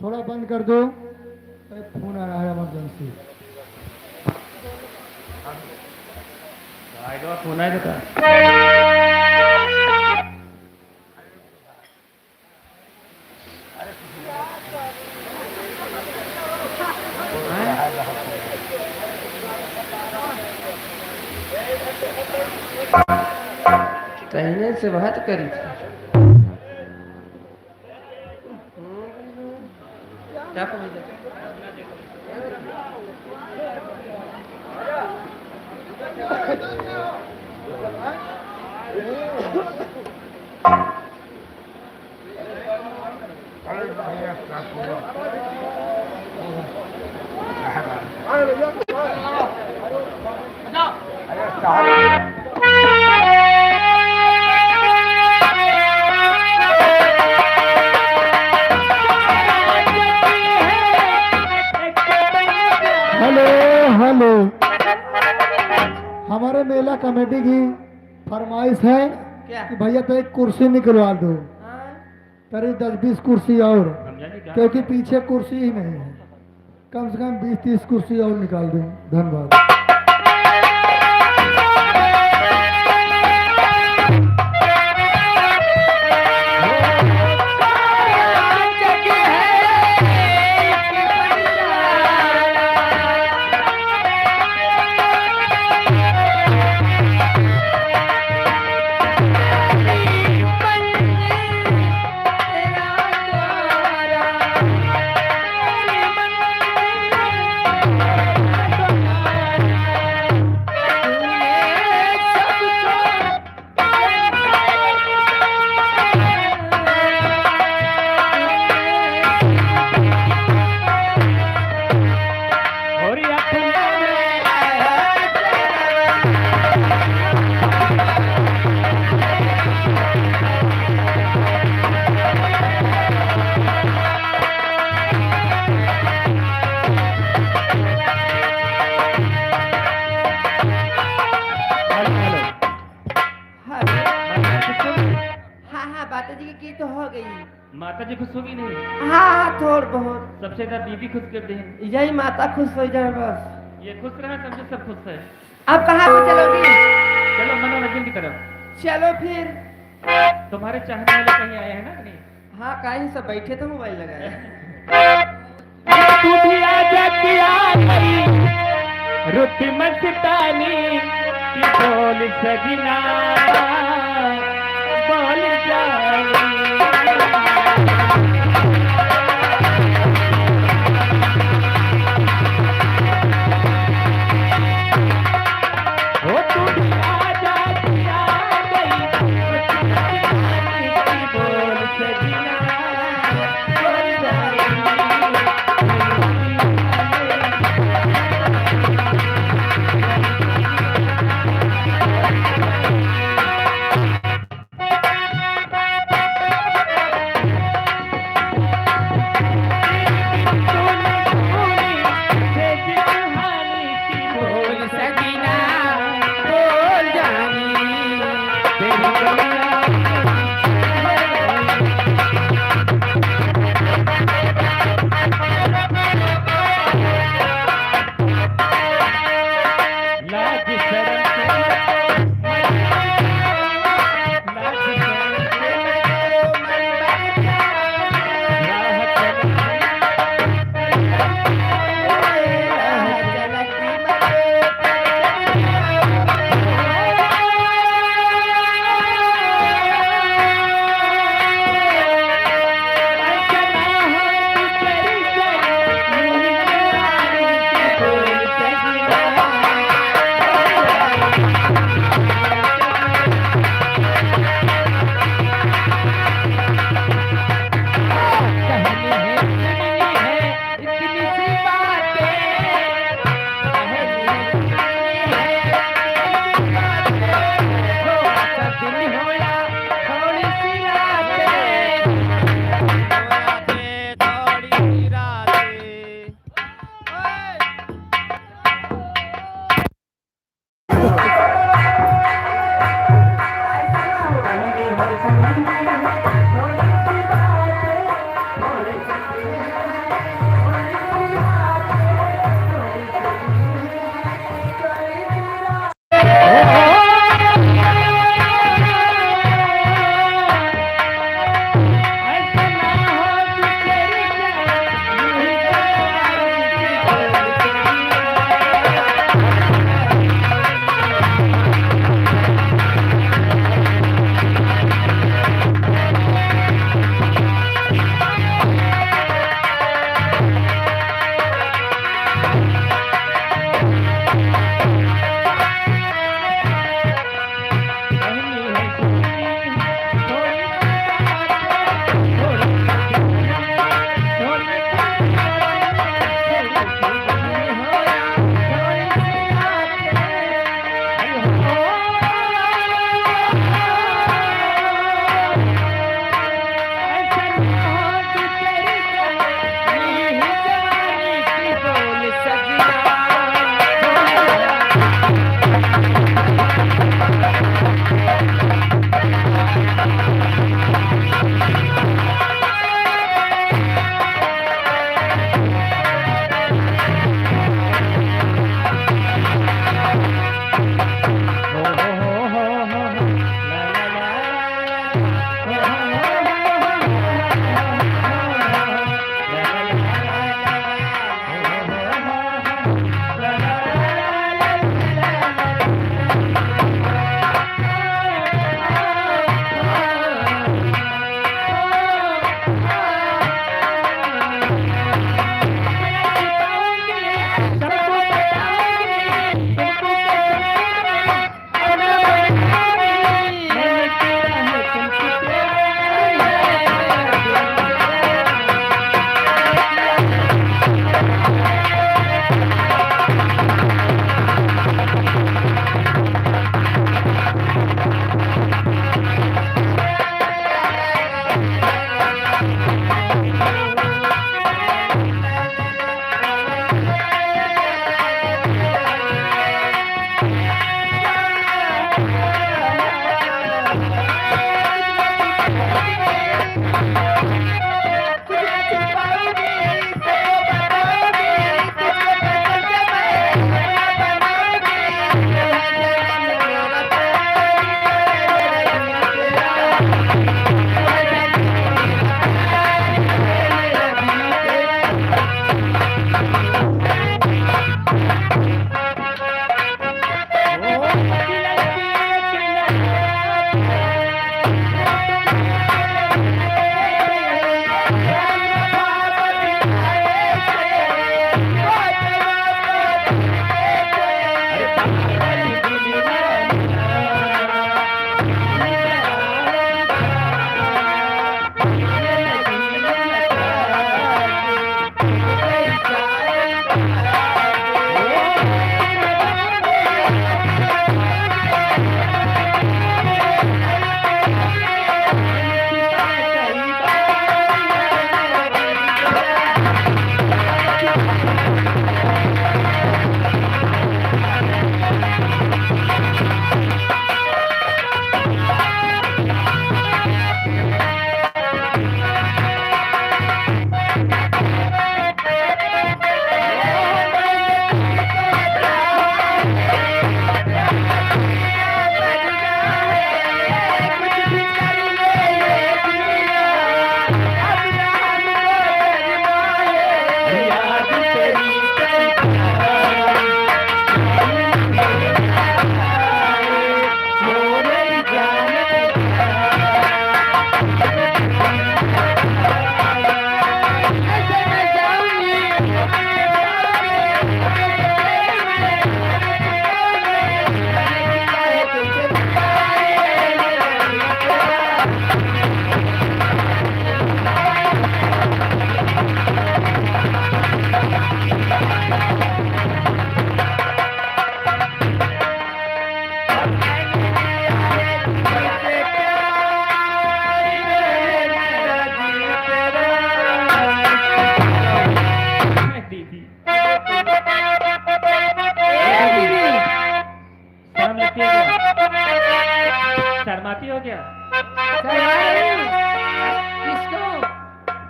थोड़ा बंद कर दो, अरे फोन आ रहा है इमरजेंसी। फोन आया था। कहने से बात करी थी। क्या हेलो हेलो, हमारे मेला कमेटी की फरमाइश है कि भैया तो एक कुर्सी निकलवा दो, करीब 10-20 कुर्सी और, क्योंकि पीछे कुर्सी ही नहीं है। कम से कम 20-30 कुर्सी और निकाल दो। धन्यवाद। तो हो गई। माता जी खुश होगी नहीं? हाँ थोड़ बहुत। सबसे ज्यादा बीबी खुश कर दे। यही माता खुश हो जाए बस। ये खुश रहे समझे सब खुश है। अब कहाँ से चलोगी? चलो मनोरंजन की तरफ। चलो फिर। तुम्हारे चाहने वाले कहीं आए हैं ना नहीं? हाँ कहीं सब बैठे तो मोबाइल लगाए। तू भी आजा पिया रुत मस्तानी की बोल सजना बोल जानी।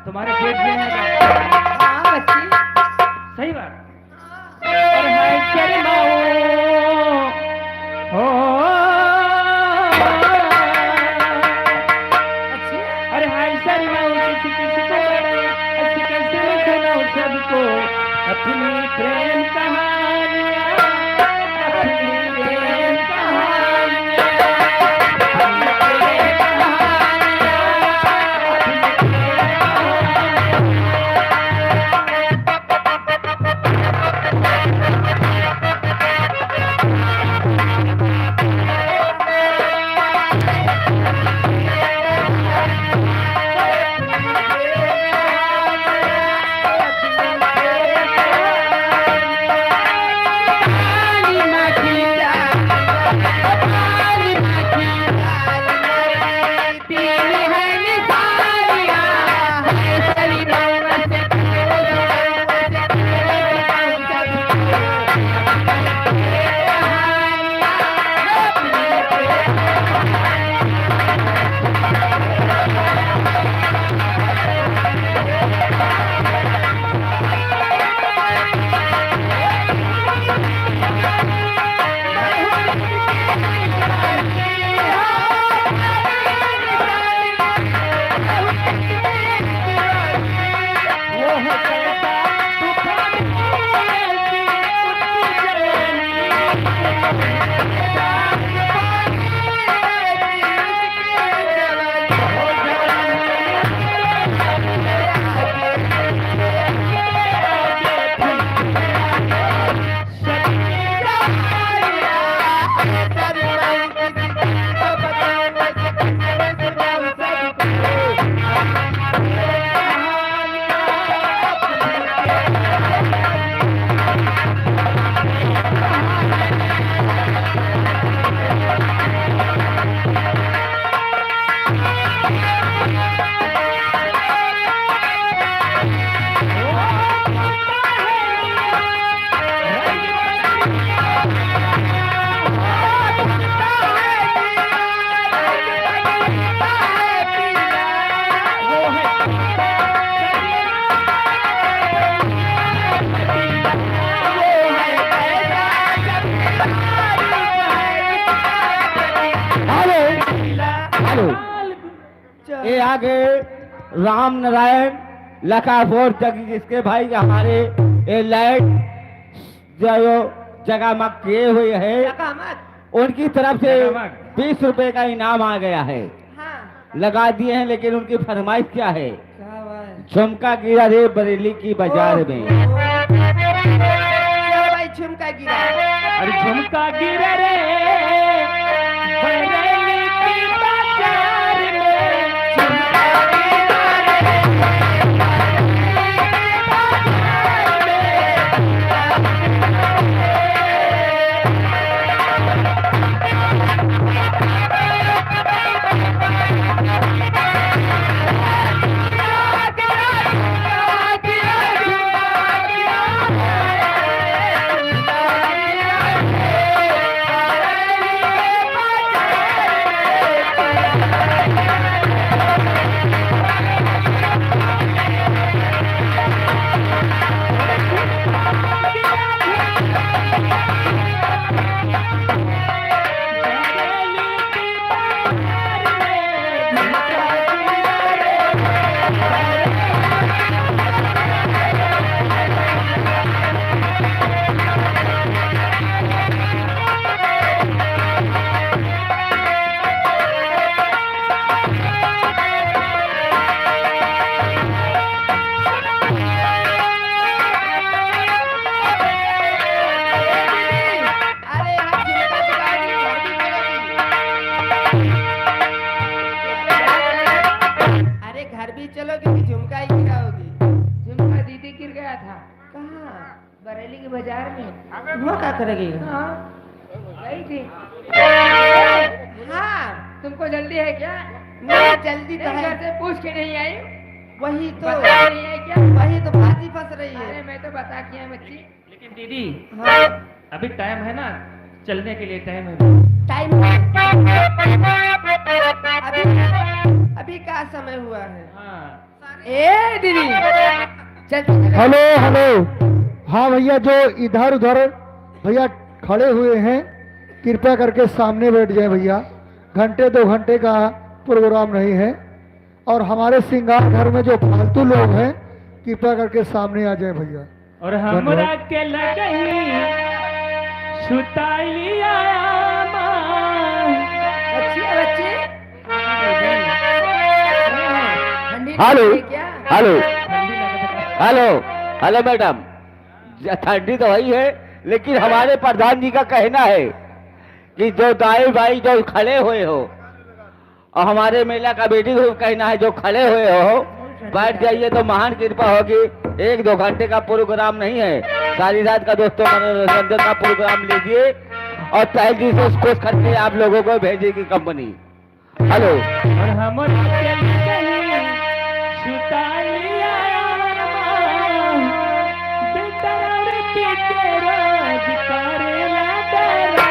तुम्हारे पेट में है हाँ बच्ची। सही बात। और हाय शर्माओ हो, अच्छी। अरे हाय शर्माओ किसी किसी को ऐसी कैसे सुनाओ सबको अपनी प्रेम कहानियाँ, अपनी प्रेम कहानियाँ, अपनी प्रेम कहानियाँ, अपनी ये आगे राम नारायण लखाफोर जग जिसके भाई हमारे ये लाइट जो जगमग किए हुए है मत। उनकी तरफ से जगमग। 20 रुपए का इनाम आ गया है, हाँ लगा दिए हैं। लेकिन उनकी फरमाइश क्या है? क्या बात। झुमका गिरा रे बरेली की बाजार में। क्या भाई झुमका गिरा। अरे झुमका गिरा रे बरेली की बाजार में, झुमका गिरा रे बरेली के बाजार में। वो क्या करेगी? हाँ गई थी। हाँ तुमको जल्दी है क्या? नहीं जल्दी तो नहीं, है। घर से पूछ के नहीं आई? वही तो बता नहीं है क्या? वही तो बाजी फंस रही अरे है। मैं तो बता के आई बच्ची। लेकिन दीदी हाँ अभी टाइम है ना, चलने के लिए टाइम है। टाइम अभी अभी क्या समय हुआ है? हाँ साढ़े ए दीदी चल हेलो हेलो। हाँ भैया, जो इधर उधर भैया खड़े हुए हैं कृपया करके सामने बैठ जाए भैया। घंटे 2 घंटे का प्रोग्राम नहीं है। और हमारे श्रृंगार घर में जो फालतू लोग हैं कृपया करके सामने आ जाए भैया। और हमरा के लगही सुताइलिया अच्छी है बच्ची ठंडी हेलो नहीं है क्या हेलो हेलो हेलो मैडम, ठंडी तो वही है, लेकिन हमारे प्रधान जी का कहना है कि जो दाई भाई जो खड़े हुए हो, और हमारे मेला कमेटी को कहना है जो खड़े हुए हो बैठ जाइए तो महान कृपा होगी। 1-2 घंटे का प्रोग्राम नहीं है, सारी रात का दोस्तों मनोरंजन का प्रोग्राम लीजिए और तहल जी से उसको करके आप लोगों को भेजेगी कंपनी। हेलो। और हमरा के लगही सुताइलिया बेतरार की तेरा करेला डरा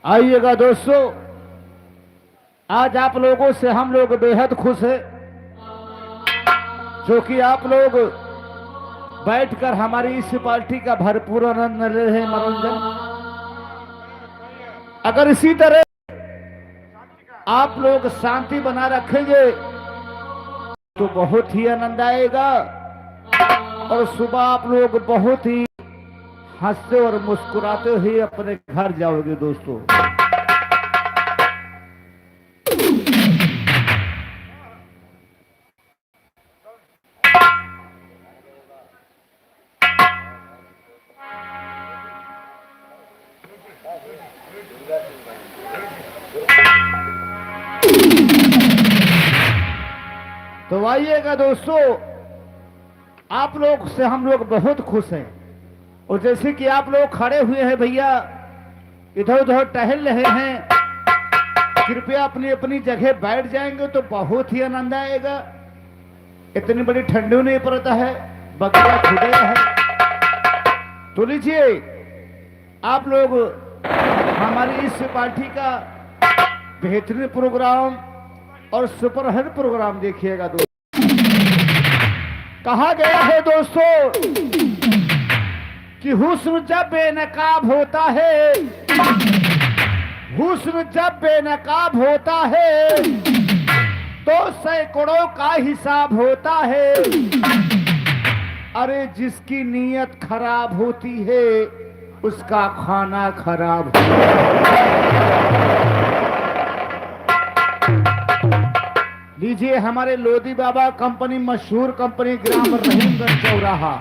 आइएगा दोस्तों, आज आप लोगों से हम लोग बेहद खुश हैं, जो कि आप लोग बैठकर हमारी इस पार्टी का भरपूर आनंद ले रहे हैं, मनोरंजन। अगर इसी तरह आप लोग शांति बना रखेंगे तो बहुत ही आनंद आएगा और सुबह आप लोग बहुत ही हंसते और मुस्कुराते हुए अपने घर जाओगे दोस्तों। तो आइएगा दोस्तों, आप लोग से हम लोग बहुत खुश हैं। और जैसे कि आप लोग खड़े हुए हैं भैया, इधर उधर टहल रहे हैं, कृपया अपनी अपनी जगह बैठ जाएंगे तो बहुत ही आनंद आएगा। इतनी बड़ी ठंडी नहीं पड़ता है, बगीचा खुद है। तो लीजिए आप लोग हमारी इस पार्टी का बेहतरीन प्रोग्राम और सुपरहिट प्रोग्राम देखिएगा दोस्तों। कहा गया है दोस्तों कि हुस्न जब बेनकाब होता है, हुस्न जब बेनकाब होता है तो सैकड़ों का हिसाब होता है। अरे जिसकी नीयत खराब होती है उसका खाना खराब होता है। लीजिए हमारे लोधी बाबा कंपनी, मशहूर कंपनी, ग्राम रहीमगंज चौराहा,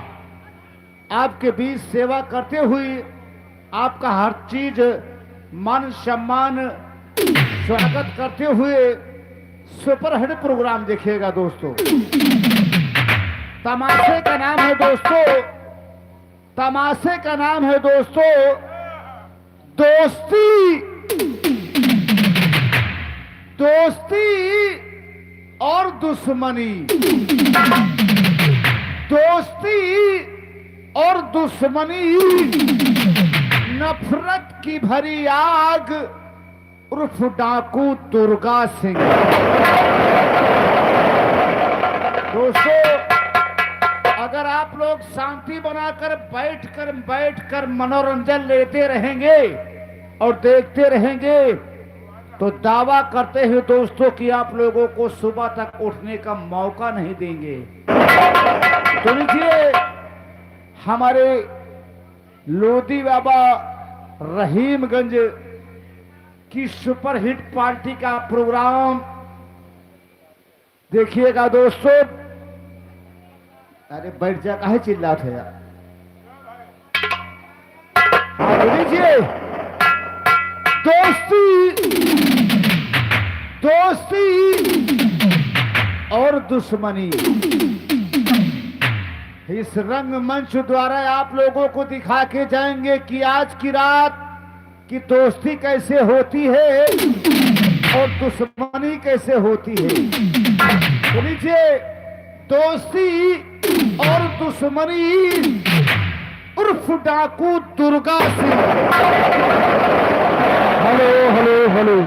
आपके बीच सेवा करते हुए आपका हर चीज मान सम्मान स्वागत करते हुए सुपरहिट प्रोग्राम देखिएगा दोस्तों। तमाशे का नाम है दोस्तों, तमाशे का नाम है दोस्तों दोस्ती। दोस्ती और दुश्मनी, दोस्ती और दुश्मनी, नफरत की भरी आग उर्फ डाकू दुर्गा सिंह। दोस्तों अगर आप लोग शांति बनाकर बैठकर मनोरंजन लेते रहेंगे और देखते रहेंगे तो दावा करते हैं दोस्तों कि आप लोगों को सुबह तक उठने का मौका नहीं देंगे। तो लीजिए हमारे लोधी बाबा रहीमगंज की सुपरहिट पार्टी का प्रोग्राम देखिएगा दोस्तों। अरे बैठ जा, काहे चिल्लाते हैं यार। हाँ तो लीजिए दोस्ती, दोस्ती और दुश्मनी, इस रंगमंच द्वारा आप लोगों को दिखा के जाएंगे कि आज की रात की दोस्ती कैसे होती है और दुश्मनी कैसे होती है। तो लीजिए दोस्ती और दुश्मनी उर्फ डाकू Durga Singh. Hello hello hello.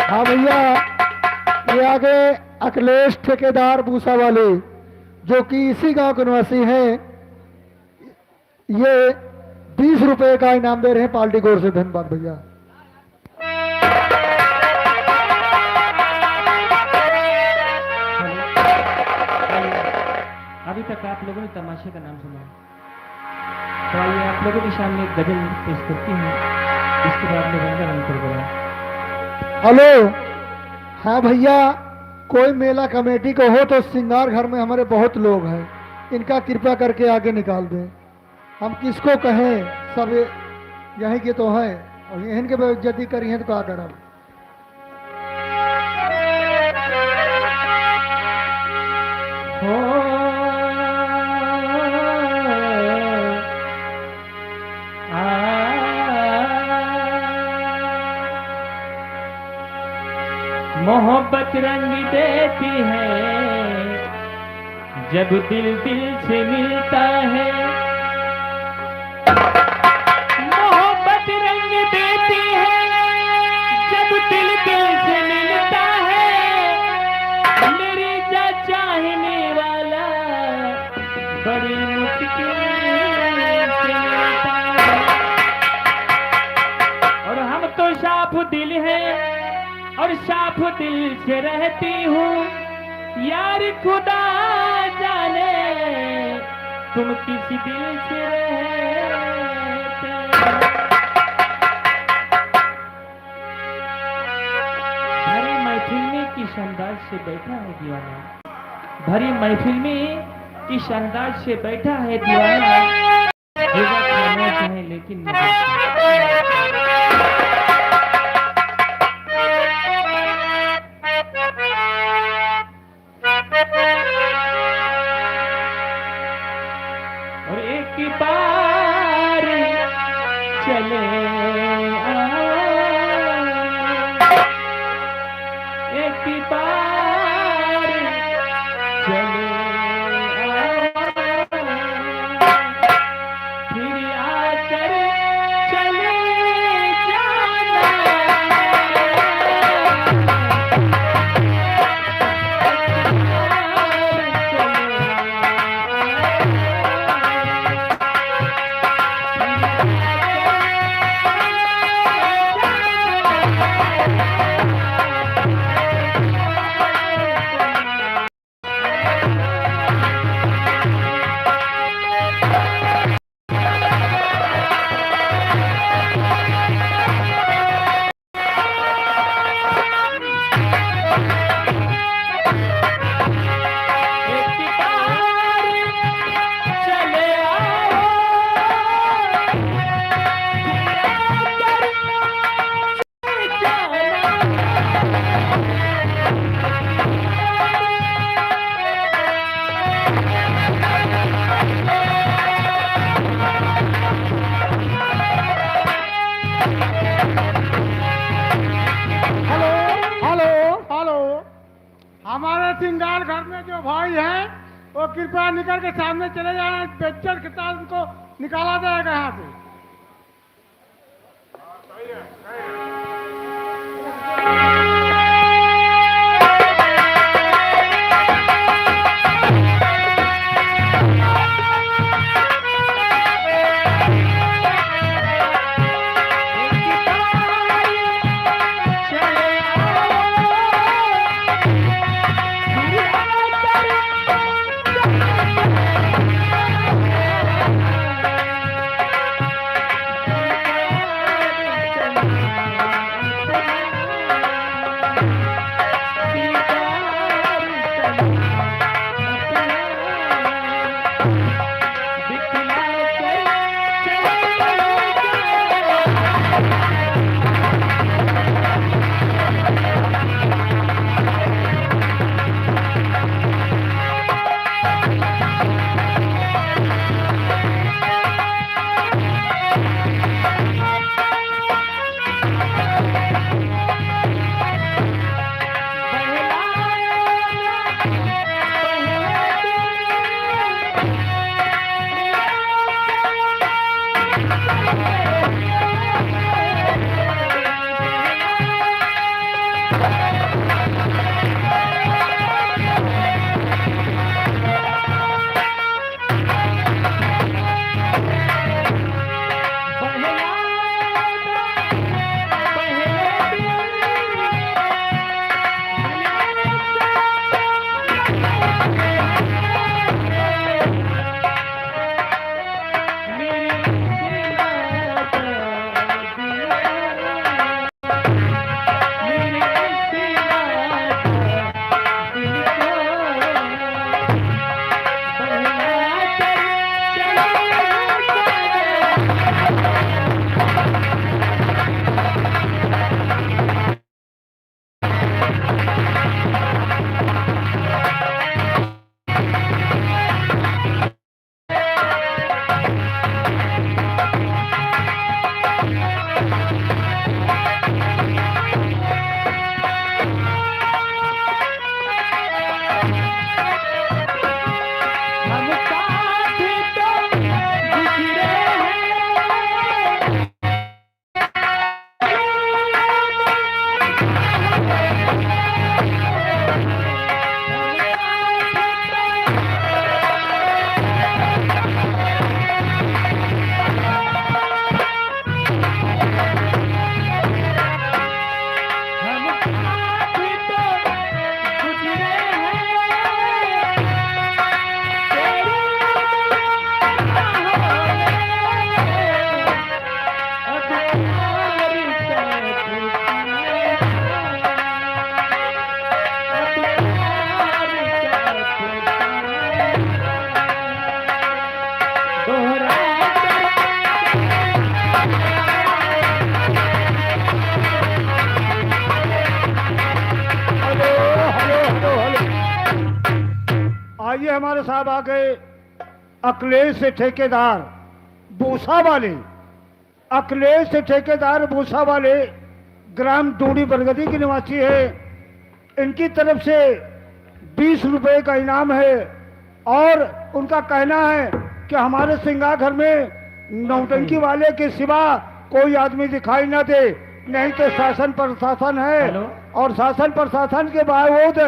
हाँ भैया, ये आगे अखिलेश ठेकेदार भूसा वाले जो कि इसी गांव के निवासी हैं, ये 20 रुपए का इनाम दे रहे हैं पार्टी की ओर से। धन्यवाद भैया। अभी तक आप लोगों ने तमाशे का नाम सुना, तो आइए आप लोगों के सामने एक गजल पेश करती हूँ, इसके बाद में रंगारंग प्रोग्राम। हेलो। हाँ भैया, कोई मेला कमेटी को हो तो श्रृंगार घर में हमारे बहुत लोग हैं, इनका कृपया करके आगे निकाल दें। हम किसको कहें, सब यहीं के तो हैं और यहीं के बेइज्जती करी हैं तो क्या करब। मोहब्बत रंग देती है जब दिल दिल से मिलता है। मोहब्बत रंग देती है जब दिल दिल से मिलता है। मेरी जा चाहने वाला बड़ी मुश्किल से मिलता है। और हम तो साफ दिल हैं और साफ दिल से रहती हूँ यार खुदा जाने तुम किस दिल से रहते। भरी महफिल में किस अंदाज से बैठा है दीवाना, भरी महफिल में किस अंदाज से बैठा है दीवाना, होगा खामोश है लेकिन नहीं। और एक बार चले आओ, एक बार चले आओ, फिर आकर चले जाना। हमारे सिंगार घर में जो भाई हैं वो कृपया निकल के सामने चले जाना, बेचर के साथ उनको निकाला जाएगा यहाँ से। आइए हमारे साहब आ गए अखिलेश से ठेकेदार भूसा वाले, अखिलेश से ठेकेदार भूसा वाले ग्राम डूडी बरगदी के निवासी है। इनकी तरफ से 20 रुपए का इनाम है और उनका कहना है कि हमारे सिंगार घर में नौटंकी वाले के सिवा कोई आदमी दिखाई न दे, नहीं तो शासन प्रशासन है और शासन प्रशासन के बावजूद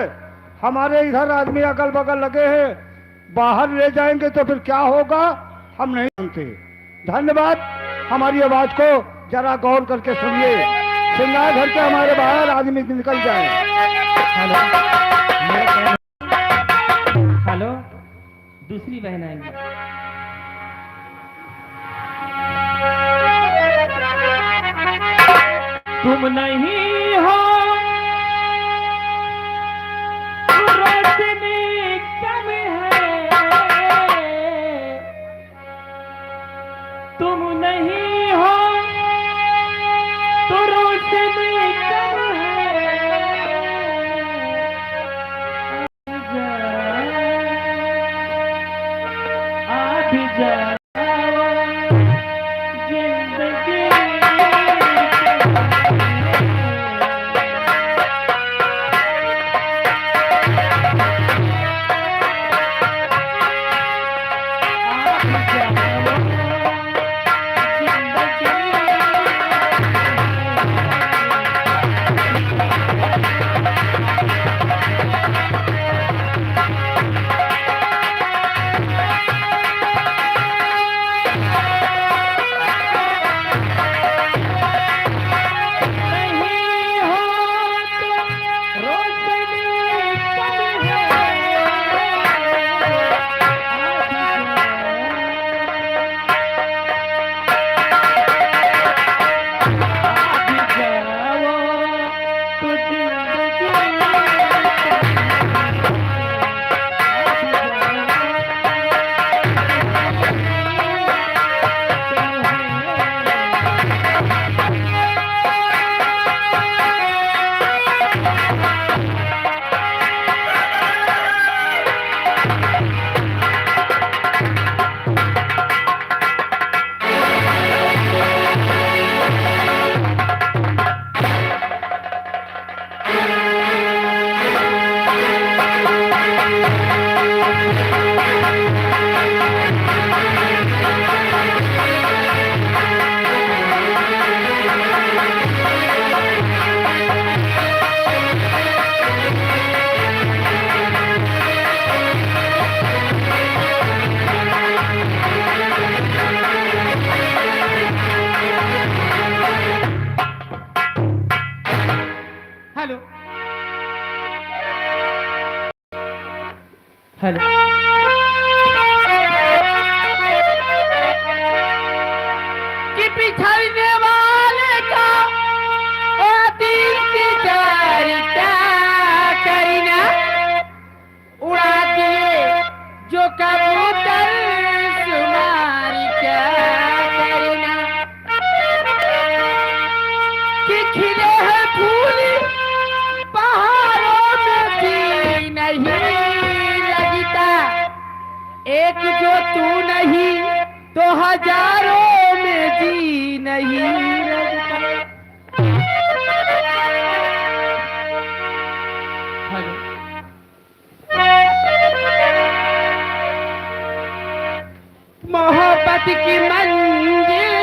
हमारे इधर आदमी अगल बगल लगे हैं, बाहर ले जाएंगे तो फिर क्या होगा हम नहीं जानते। धन्यवाद। हमारी आवाज को जरा गौर करके सुनिए। सिंगार घर के हमारे बाहर आदमी निकल जाए। हेलो, दूसरी बहन आएंगी। तुम नहीं हो रोशनी कम है, तुम नहीं हो तो रोशनी कम है। आज जा हेलो, कि बिछड़ने वाले का ओ दिल की डोरी क्या करना, उड़ा दिए जो कबूतर सुनारी क्या करना, कि खिले हैं फूल पहाड़ों में भी नहीं लगता, एक जो तू नहीं तो हजारों में जी नहीं लगता। हेलो, मोहब्बत की मंजिल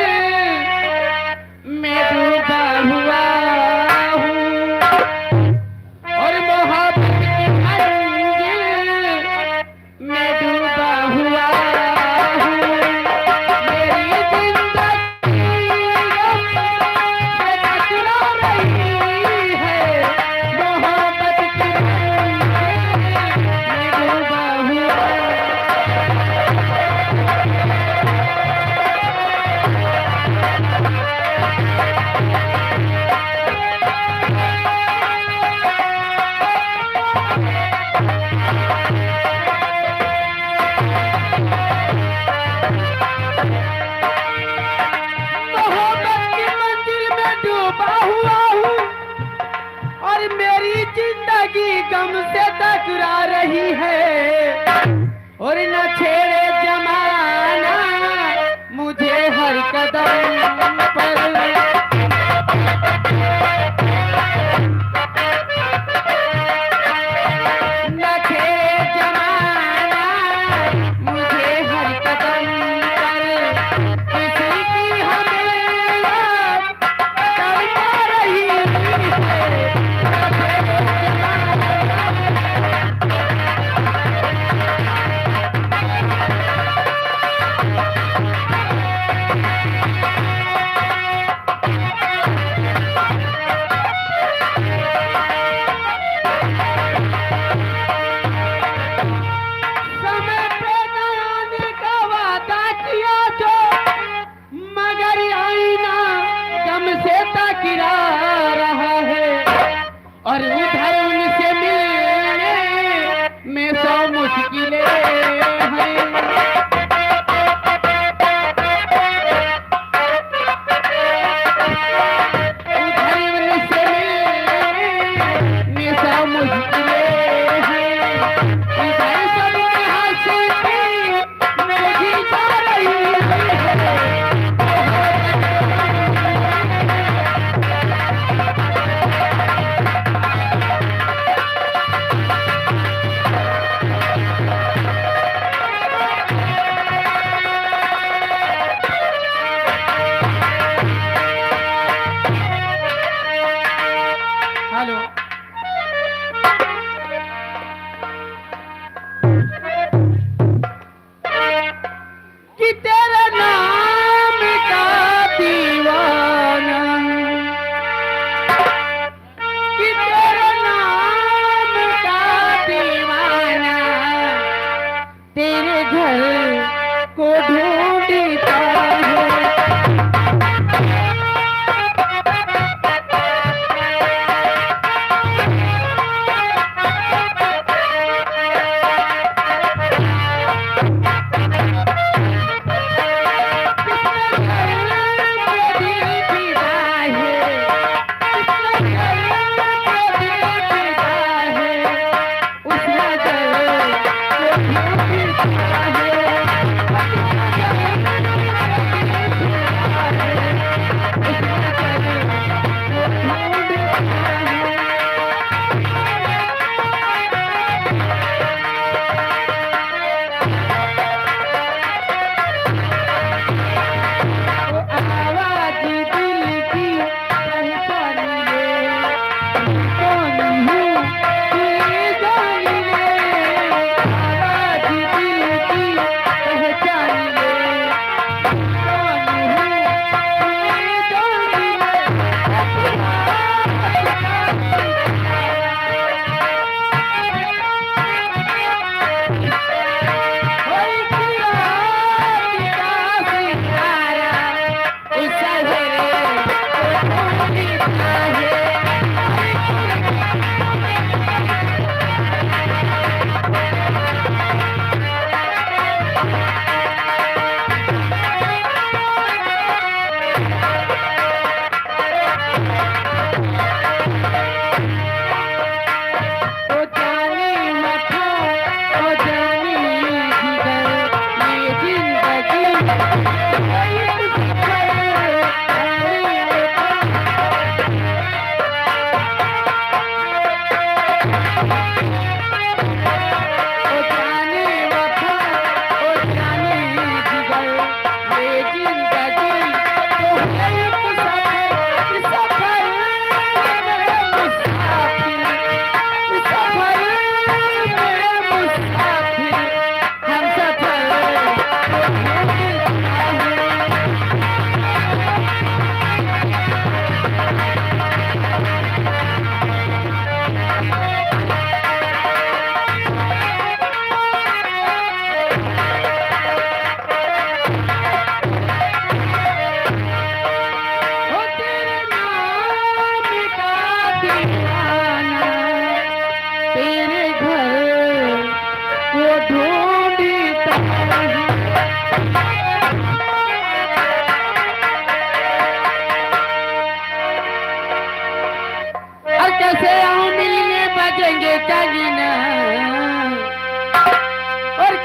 में डूबा हुआ हूँ और मोहब्बत की मंजिल में डूबा हुआ हूँ। मेरी जिंदगी से टकरा रही है, मोहब्बत की मंजिल में डूबा हुआ। मोहब्बत की मंजिल में डूबा हुआ हूँ और मेरी जिंदगी गम से टकरा रही है। और न छेड़े जमाना मुझे हर कदम पर। न छेड़े जमाना मुझे हर कदम पर, किसी की हमें याद करता रही है। समय पे न आने का वादा किया जो, मगर आईना दम से ताकिरा रहा है। और उधर उनसे मिलने में 100 मुश्किलें हैं। उधर उनसे मिलने में 100 मुश्किलें हैं। इधर सबकी हंसी पे मेरी जा रही है। हेलो, कि तेरे नाम का दीवाना, कि तेरे नाम का दीवाना तेरे घर को ढूंढता है। आवाज दिल की पहचान ले, कौन हूँ ये जान ले। आवाज दिल की पहचान ले, कौन हूँ ये जान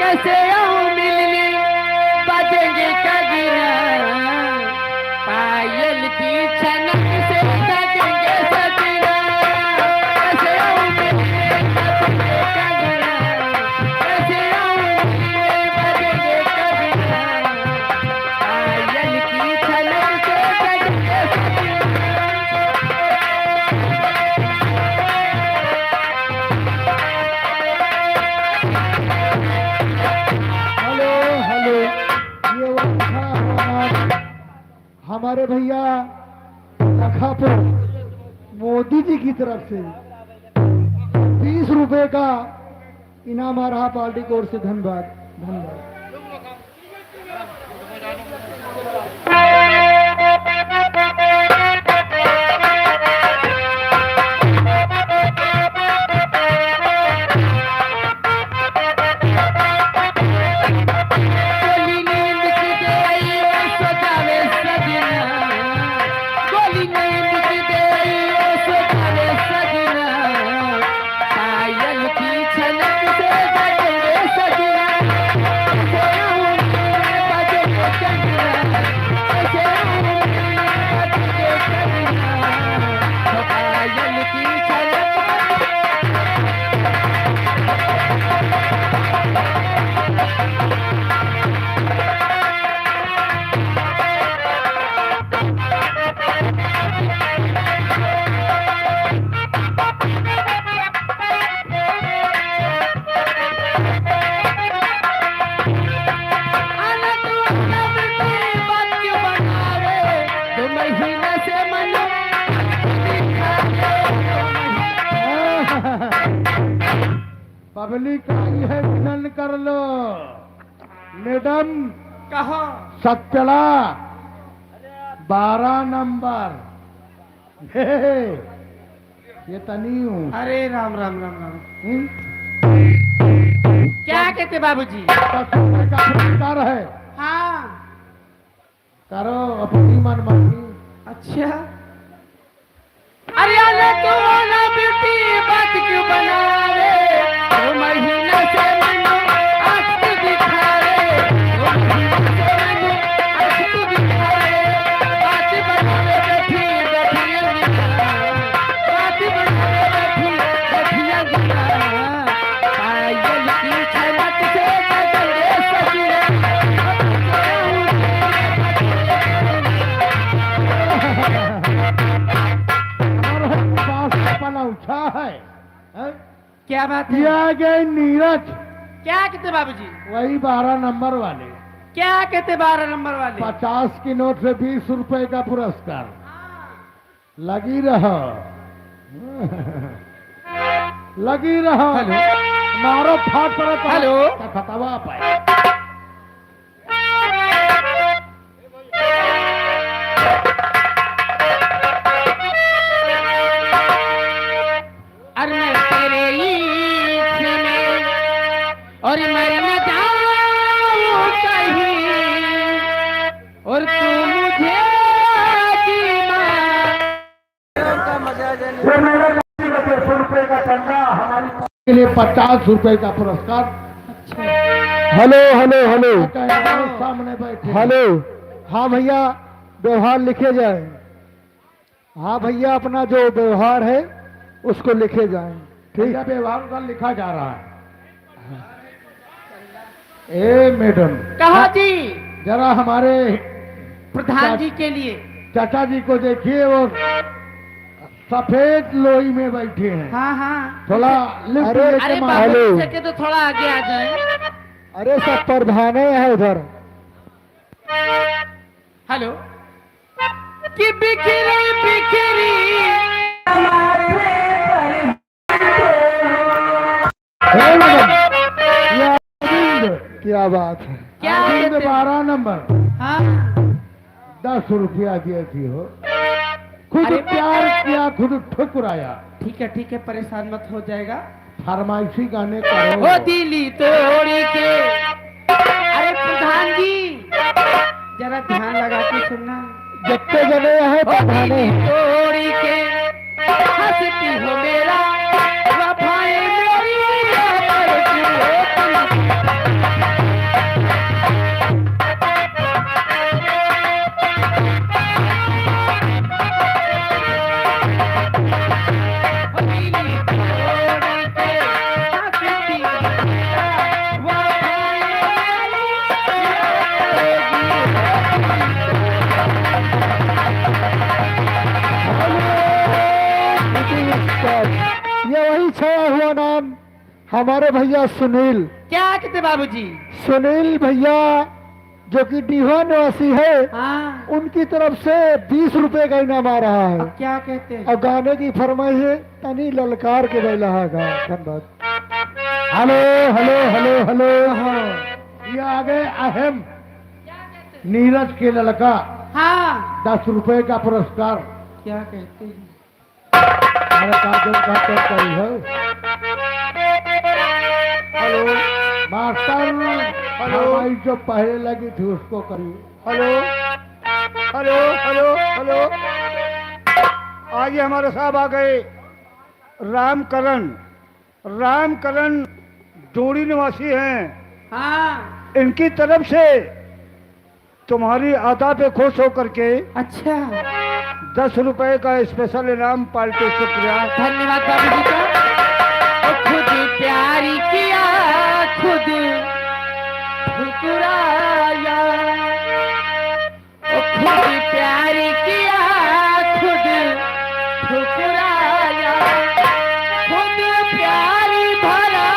कैसे कैसे आऊं मिलने बजेंगे कगीरा पायल की छनक से सजेंगे सजना कैसे आऊं मिलने बजेंगे कगीरा कैसे आऊं मिलने बजेंगे कगीरा पायल की छनक से सजेंगे सजना हेलो हेलो, ये वहाँ हमारे भैया लखापुर मोदी जी की तरफ से 20 रुपए का इनाम आ रहा पार्टी की ओर से। धन्यवाद धन्यवाद। गोली नींद की गई ओ सजावे सजना गोली नींद की गई ओ सजावे सजना पायल की छलक से बजेंगे सजना कैसे आऊं मिलने बजेंगे सजना कैसे आऊं मिलने बजेंगे सजना पायल की छलक आना तू अपना बेटी बात क्यों बनावे 2 महीने से मनो पब्लिक आई है, विनन कर लो। मैडम कहा सत्यला 12 नंबर। हे, ये तनी हूँ। अरे राम राम राम राम क्या कहते बाबूजी 10 रुपए का पुरस्कार है। हाँ करो अपनी मनमानी। अच्छा अरे आना तू आना बेटी बात क्यों बना रे 2 महीने से मनो आंख दिखा रे 2 महीने से मनो आंख दिखा रे बात बनावे बैठी बैठिया गिरा बात बनावे बैठी बैठिया गिरा पायल की छलक से बजेंगे सजना और पास अपना उठा है, हैं? क्या बात ये है आ गए नीरज, क्या कहते बाबूजी वही 12 नंबर वाले। क्या कहते 12 नंबर वाले 50 की नोट से 20 रुपए का पुरस्कार। लगी रहो लगी रहो। हेलो मारो फाट पड़े हेलो। खतवा पाए। अरे मैं तेरे इश्क में और मर न जाऊं कहीं और तू मुझे जी मार 100 रुपए का चंदा हमारी के लिए 50 रुपए का पुरस्कार। हेलो हेलो हेलो, सामने बैठे। हेलो, हाँ भैया व्यवहार लिखे जाए। हाँ भैया अपना जो व्यवहार है उसको लिखे जाए। ठीक है, व्यवहार का लिखा जा रहा है। ए मैडम कहा जी जरा हमारे प्रधान जी के लिए चाचा जी को देखिए, वो सफेद लोई में बैठे हैं। हाँ हाँ थोड़ा लिफ्ट अरे लेके बाबू हेलो। जी सके तो थोड़ा आगे आ जाए। अरे सब प्रधाने है उधर। हेलो कि बिखरी बिखरी हे मैडम, ये अरविंद, क्या बात है। क्या अरविंद कहते हैं? 12 नंबर हाँ 10 रुपया दिए थी हो। खुद अरे प्यार किया, खुद ठुकराया। ठीक है परेशान मत हो जाएगा। फरमाइशी गाने करो। ओ दिली तोड़ी के अरे प्रधान जी जरा ध्यान लगा के सुनना। जितने जगह है ओ प्रधाने दिली हैं। तोड़ी के हंसती हो मेरा वफाएं मेरी याद करती हो तुम। हमारे भैया सुनील, क्या कहते बाबूजी? सुनील भैया जो कि डीहा निवासी है, हाँ, उनकी तरफ से 20 रुपए का इनाम आ रहा है। अब क्या कहते हैं? और गाने की फरमाइश है तनी ललकार के बैला है धन्यवाद। हेलो हेलो हेलो हेलो, हाँ ये आगे अहम नीरज के लड़का हाँ, 10 रुपए का पुरस्कार क्या कहते हैं? हमारे कार्यक्रम का तय करी है। हेलो मास्टर, हेलो भाई जो पहले लगी थी उसको करिए। हेलो हेलो हेलो हेलो, आज हमारे साहब आ गए रामकरण जोड़ी निवासी हैं। हाँ, इनकी तरफ से तुम्हारी अदा पे खुश होकर के अच्छा, 10 रुपए का स्पेशल इनाम पार्टी। शुक्रिया, धन्यवाद बाबूजी का। ओ खुद प्यारी किया खुद ठुकराया, ओ खुद प्यारी किया खुद ठुकराया, खुद प्यारी भरा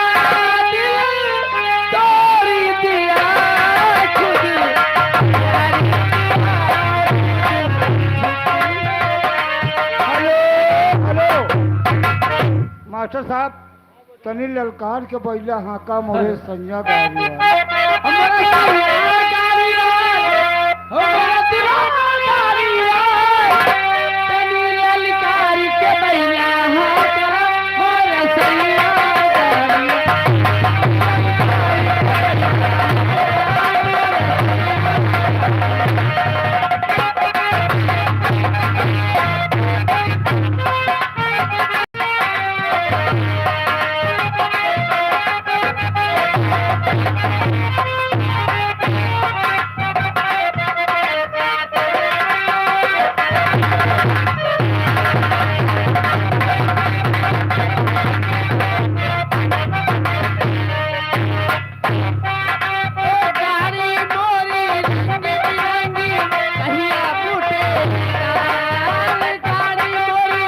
दिल तोड़ दिया, खुद प्यारी हेलो मास्टर साहब, तनी ललकार के बैला हाका मोरे संज्ञा गा दिया। हमारा दीवाना गालिया, हमारा दीवाना गालिया, तनी ललकारी के बैला हाका मोरे संज्ञा गालिया। गाड़ी मोरी रंग बिरंगी कहिया फूटे तार, गाड़ी मोरी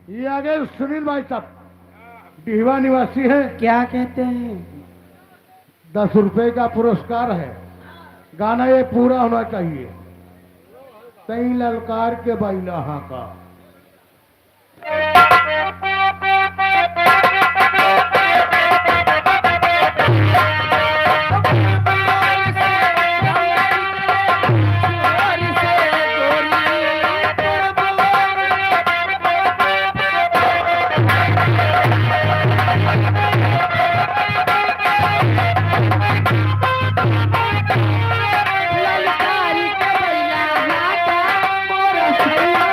ये आगे सुनील भाई साहब डीहवा निवासी है, क्या कहते हैं? 10 रुपए का पुरस्कार है। गाना ये पूरा होना चाहिए। तई ललकार के बैला हाका। ललकारी के बैला हाका मोरा सैया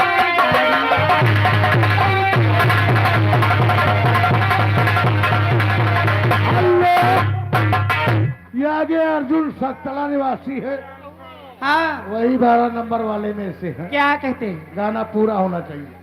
ये आगे अर्जुन सक्तला निवासी है, हाँ, वही 12 नंबर वाले में से है। क्या कहते हैं? गाना पूरा होना चाहिए।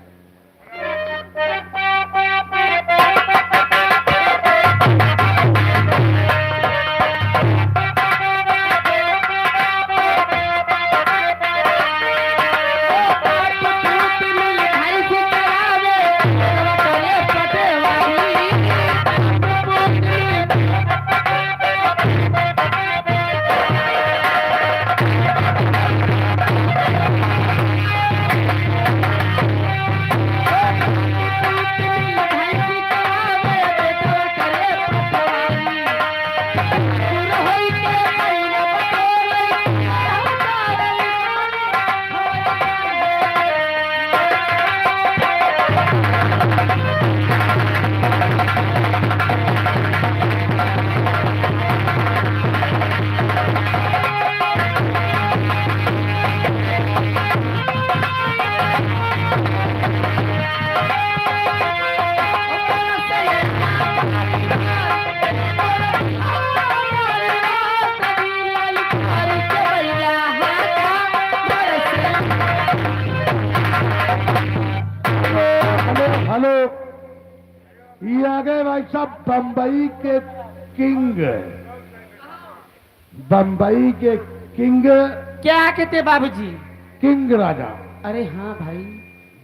हेलो, ये आ गए भाई साहब बम्बई के किंग, बम्बई के किंग, क्या कहते बाबूजी? किंग राजा। अरे हाँ भाई,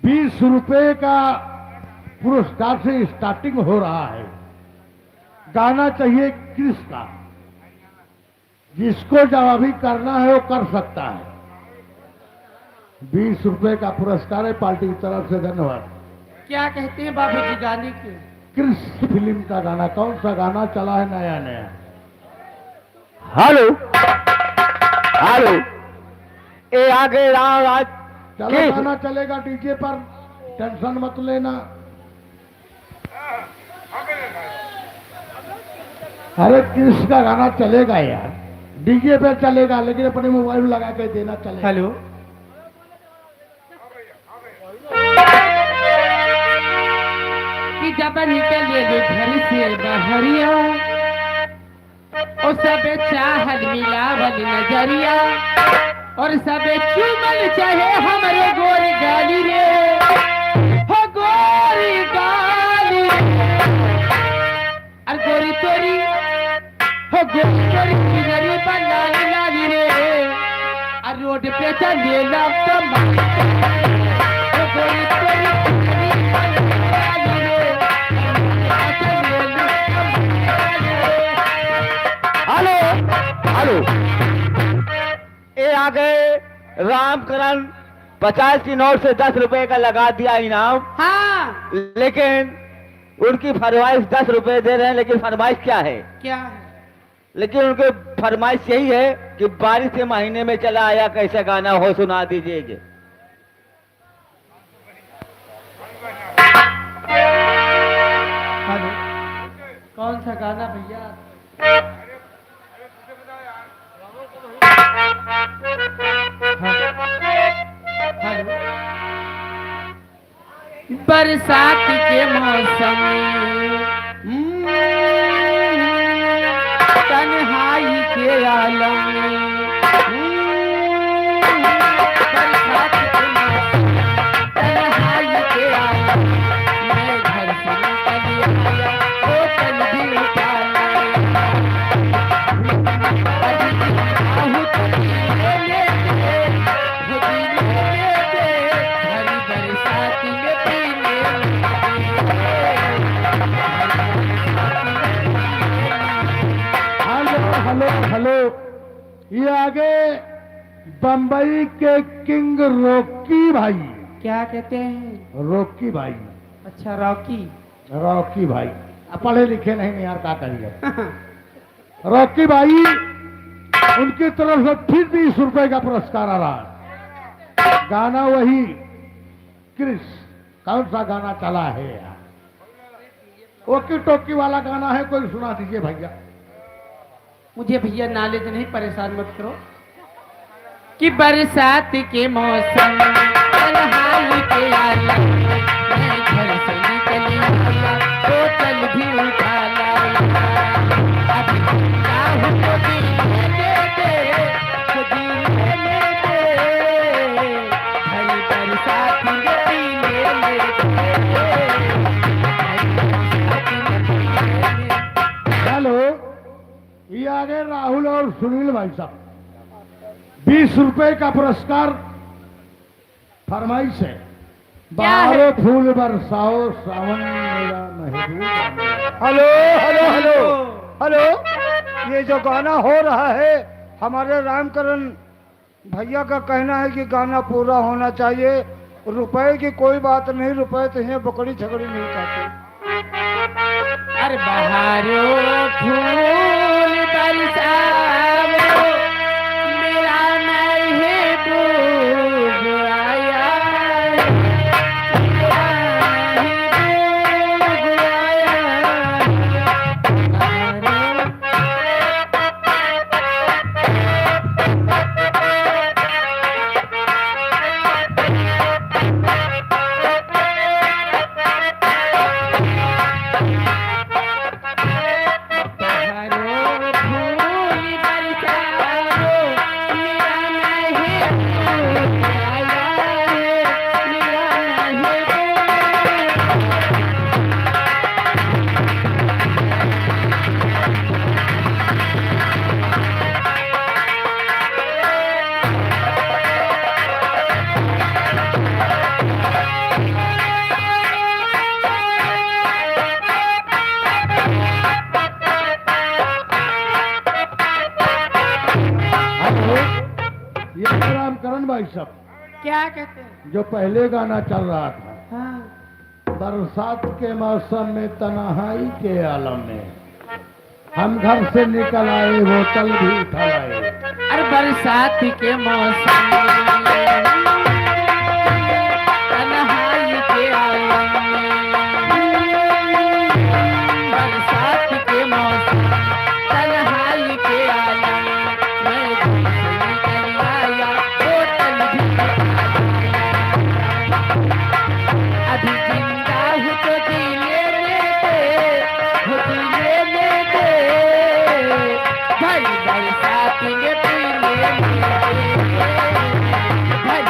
20 रुपए का पुरस्कार से स्टार्टिंग हो रहा है। गाना चाहिए क्रिस का, जिसको जवाबी करना है वो कर सकता है। 20 रुपए का पुरस्कार है पार्टी की तरफ से, धन्यवाद। क्या कहते हैं बाबूजी गाने के? क्रिस फिल्म का गाना, कौन सा गाना चला है नया नया? हेलो हेलो, ये आगे राम आज चलो गाना चलेगा डीजे पर, टेंशन मत लेना। अरे क्रिस का गाना चलेगा यार, डीजे पे चलेगा, लेकिन अपने मोबाइल में लगा के देना चलेगा। हेलो, कि जब निकले रे घर से बहरिया, और सबे चाहल मिलावल नजरिया, और सबे चुमल चाहे हमरे गोरी गाली रे, हो गोरी गाली, और गोरी तोरी, हो गोरी तोरी किनारे पर लाली लाली रे, और रोड पे चले लगता हो गोरी तोरी किनारे पर लाली रे, चले लगता हेलो हेलो, ये आ गए रामकरण 50 की नोट से 10 रुपए का लगा दिया इनाम। हाँ, लेकिन उनकी फरमाइश 10 रुपए दे रहे हैं, लेकिन फरमाइश क्या है? क्या है? लेकिन उनके फरमाइश यही है कि बारिश के महीने में चला आया कैसा गाना हो, सुना दीजिए। हेलो, कौन सा गाना भैया? हेलो, बरसात के मौसम में, तन्हाई के आलम में, बरसात के मौसम में, तन्हाई के आलम में, मैं घर से निकल आया, वो कल भी उठा लाया, आहू तकिए लेके, भगीने लेके, हरी बरसात में पीने हेलो हेलो हेलो, ये आगे बम्बई के किंग रॉकी भाई। क्या कहते हैं? रॉकी भाई, अच्छा, रॉकी। रॉकी भाई, अब पढ़े लिखे नहीं यार, क्या करिए। रॉकी भाई, उनकी तरफ से फिर 20 रुपए का पुरस्कार आ रहा है। गाना वही क्रिस, कौन सा गाना चला है यार? ओकी टोकी वाला गाना है, कोई सुना दीजिए भैया। मुझे भैया नाले से नहीं, परेशान मत करो। कि बरसात के मौसम, तन्हाई के आलम, मैं घर से निकली आया, बोतल भी उठा लाया, अभी चाहूं तो दिल दे दे, तो दिल ले दे, हरी बरसात में पीने ले हेलो, ये आगे राहुल और सुनील भाई साहब, 20 रुपए का पुरस्कार फरमाइश है। बाहर फूल बरसाओ, सावन मेरा महबूब। हेलो हेलो हेलो हेलो, ये जो गाना हो रहा है, हमारे रामकरण भैया का कहना है कि गाना पूरा होना चाहिए। रुपए की कोई बात नहीं, रुपए तो हैं, बकरी छकड़ी नहीं खाते। अरे बहारो फूल बरसाओ, मेरा महबूब आया, मेरा महबूब आया, बहारो फूल करण भाई साहब, क्या कहते हैं? जो पहले गाना चल रहा था, हाँ बरसात के मौसम में तन्हाई के आलम में हम घर से निकल आए, बोतल भी उठा लाए। अरे बरसात के मौसम में तन्हाई के आलम में, बरसात के मौसम तन्हाई के आलम में घर से निकल आया, बोतल भी उठा लाया। अभी जिंदा हूँ तो जीने दे, हो जीने दे, भाई बरसात में पीने दे, भाई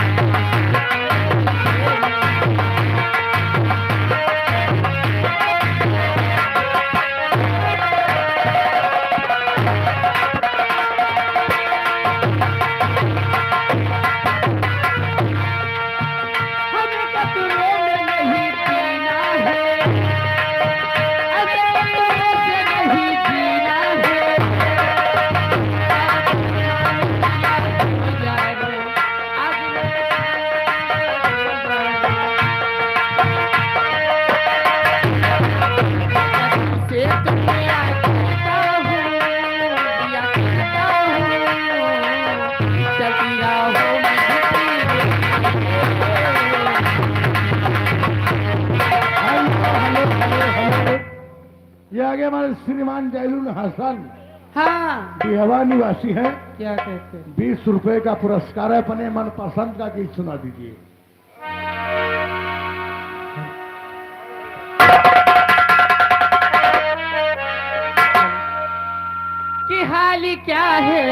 हमें कतरों में नहीं जीना है, अरे कतरों से नहीं जीना है, हो जाए आज से तुम्हें कहता हूँ, या कहता हूँ, चलती रहो मुझे ये आगे हमारे श्रीमान जैलुल हसन हाँ बिहवा निवासी हैं। क्या कहते हैं? 20 रुपए का पुरस्कार है, अपने मन पसंद का गीत सुना दीजिए। कि हाल क्या है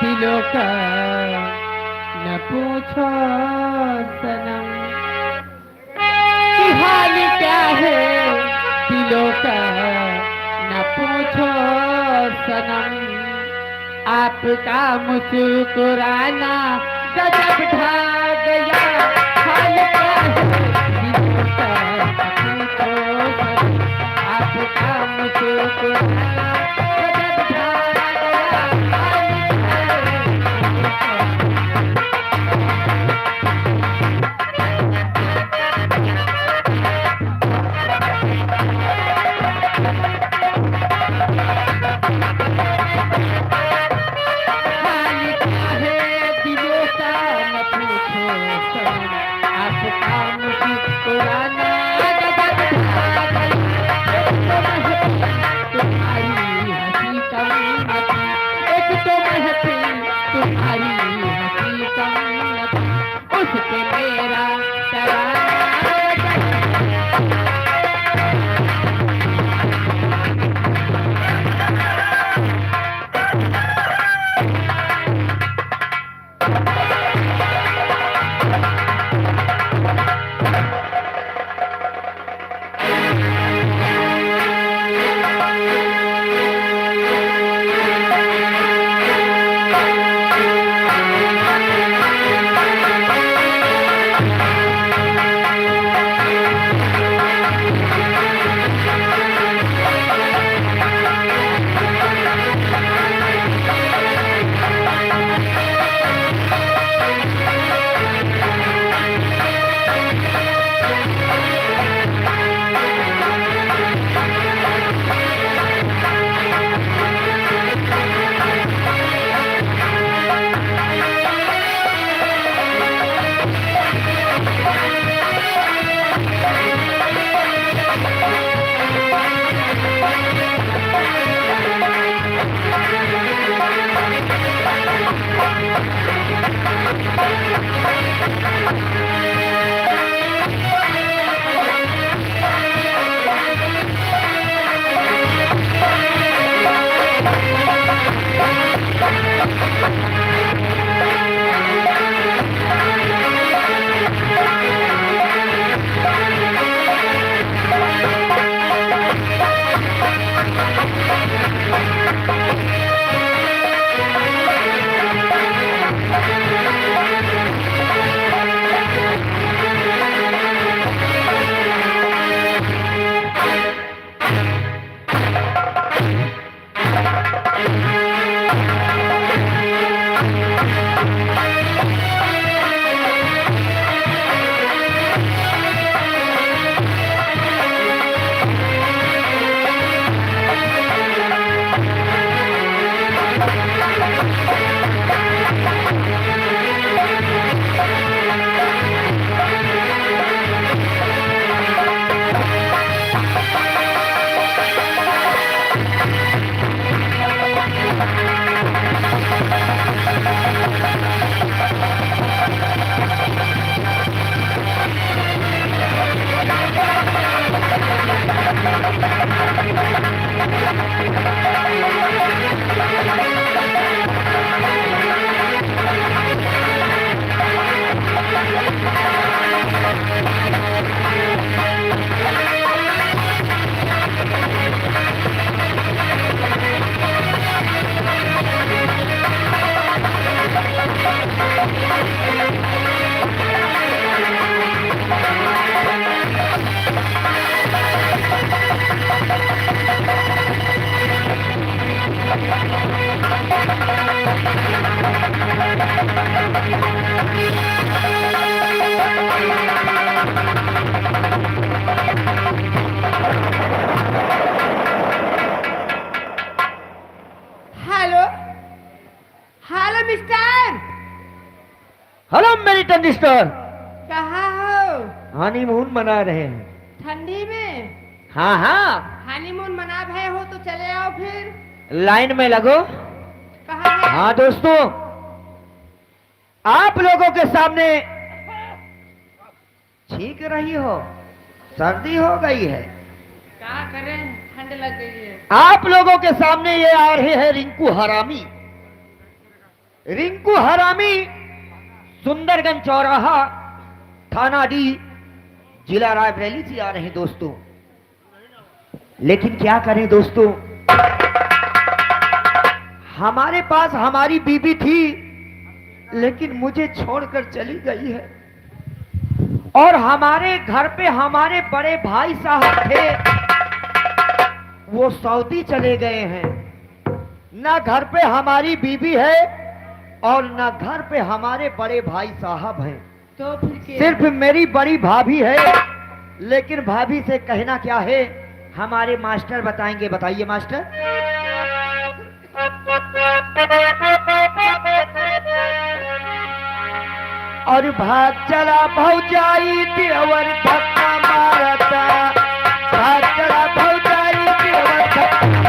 दिलों का न पूछो सनम, कि हाल क्या है दिलों का न पूछो सनम, आपका मुस्कुराना गजब ढा गया, हाल क्या है दिलों का न पूछो सनम, आपका मुस्कुराना गजब ढा गया, हाल क्या है। हाल क्या है दिलों का न पूछो सनम, आपका मुस्कुराना गजब ढा गया, तुम्हारी हेलो हेलो मिस्टर, हेलो मेरी टंडिस्टर, कहाँ हो? हनीमून मना रहे हैं। ठंडी में हाँ हाँ, हनीमून मना भय हो तो चले आओ फिर। लाइन में लगो। कहाँ है? हाँ दोस्तों, आप लोगों के सामने छींक रही हो, सर्दी हो गई है। क्या करें, ठंड लग गई है। आप लोगों के सामने ये आ रहे हैं रिंकू हरामी। रिंकू हरामी सुंदरगंज चौराहा, थाना डी, जिला रायबरेली से आ रहे हैं दोस्तों। लेकिन क्या करें दोस्तों, हमारे पास हमारी बीबी थी, लेकिन मुझे छोड़कर चली गई है। और हमारे घर पे हमारे बड़े भाई साहब थे, वो सऊदी चले गए हैं। ना घर पे हमारी बीबी है और ना घर पे हमारे बड़े भाई साहब हैं। तो फिर क्या? सिर्फ मेरी बड़ी भाभी है। लेकिन भाभी से कहना क्या है, हमारे मास्टर बताएंगे। बताइए मास्टर। और भाग चला भौजाई देवर धक्का मारता, भाग चला भौजाई देवर धक्का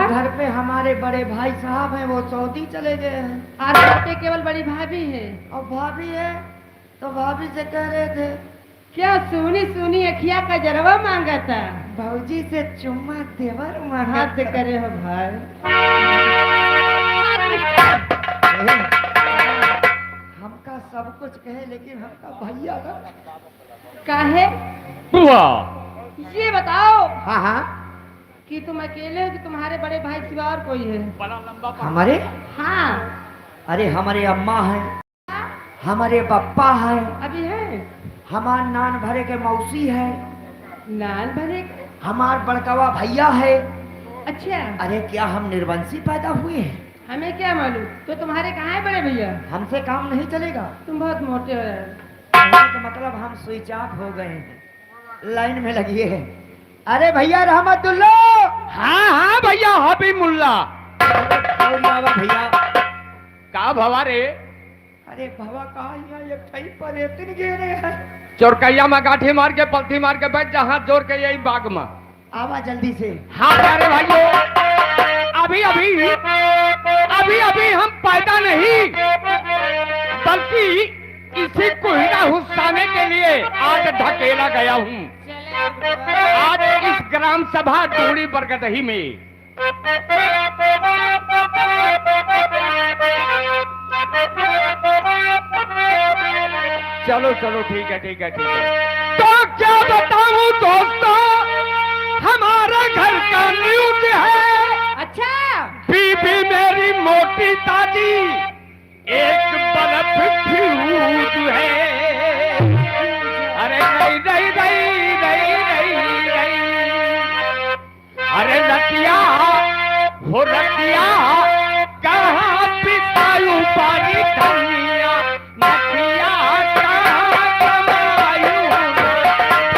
घर पे हमारे बड़े भाई साहब हैं, वो सऊदी चले गए हैं। और घर पे केवल बड़ी भाभी है। और भाभी है तो भाभी से कह रहे थे क्या सुनी सुनी अखिया का जरवा मांगा था। भौजी से चुम्मा देवर मांगा हाथ था। करे हो भाई। हमका सब कुछ कहे लेकिन हमका भैया ना काहे बुआ ये बताओ हाँ हाँ कि तुम अकेले हो कि तुम्हारे बड़े भाई सिवा और कोई है? हमारे हाँ अरे हमारे अम्मा है, हमारे पप्पा है, अभी है। हमार नान भरे के मौसी है, नान भरे। हमार बड़कावा भैया है। अच्छा अरे क्या हम निर्वंशी पैदा हुए हैं? हमें क्या मालूम। तो तुम्हारे कहाँ है बड़े भैया? हमसे काम नहीं चलेगा। तुम बहुत मोटे हो यार। कहने का मतलब हम स्विच ऑफ हो गए हैं, लाइन में लगिए हैं। अरे भैया रहमतुल्ला। हाँ हाँ भैया हबी मुल्ला और बाबा भैया का भवा रे अरे भवा कहा यहाँ एक ठई पर इतने गिरे हैं। चोरकैया में गाठी मार के पलथी मार के बैठ जा, हाथ जोड़ के यही बाग में। आवा जल्दी से। हाँ प्यारे भाइयों, अभी अभी अभी अभी हम पैदा नहीं बल्कि इसी कोहिरा हुस्साने के लिए आज ढकेला गया हूँ। आज इस ग्राम सभा दूरी बरगदही में चलो चलो ठीक है ठीक है ठीक है। तो क्या बताऊं दोस्तों, हमारे घर का न्यूज है। अच्छा बीबी मेरी मोटी ताजी एक बल्ब फ्यूज है। अरे नहीं नहीं नहीं नहीं नहीं नहीं। अरे रतिया हो रतिया कहाँ पितायु पानी धनिया नतिया कहाँ कमायु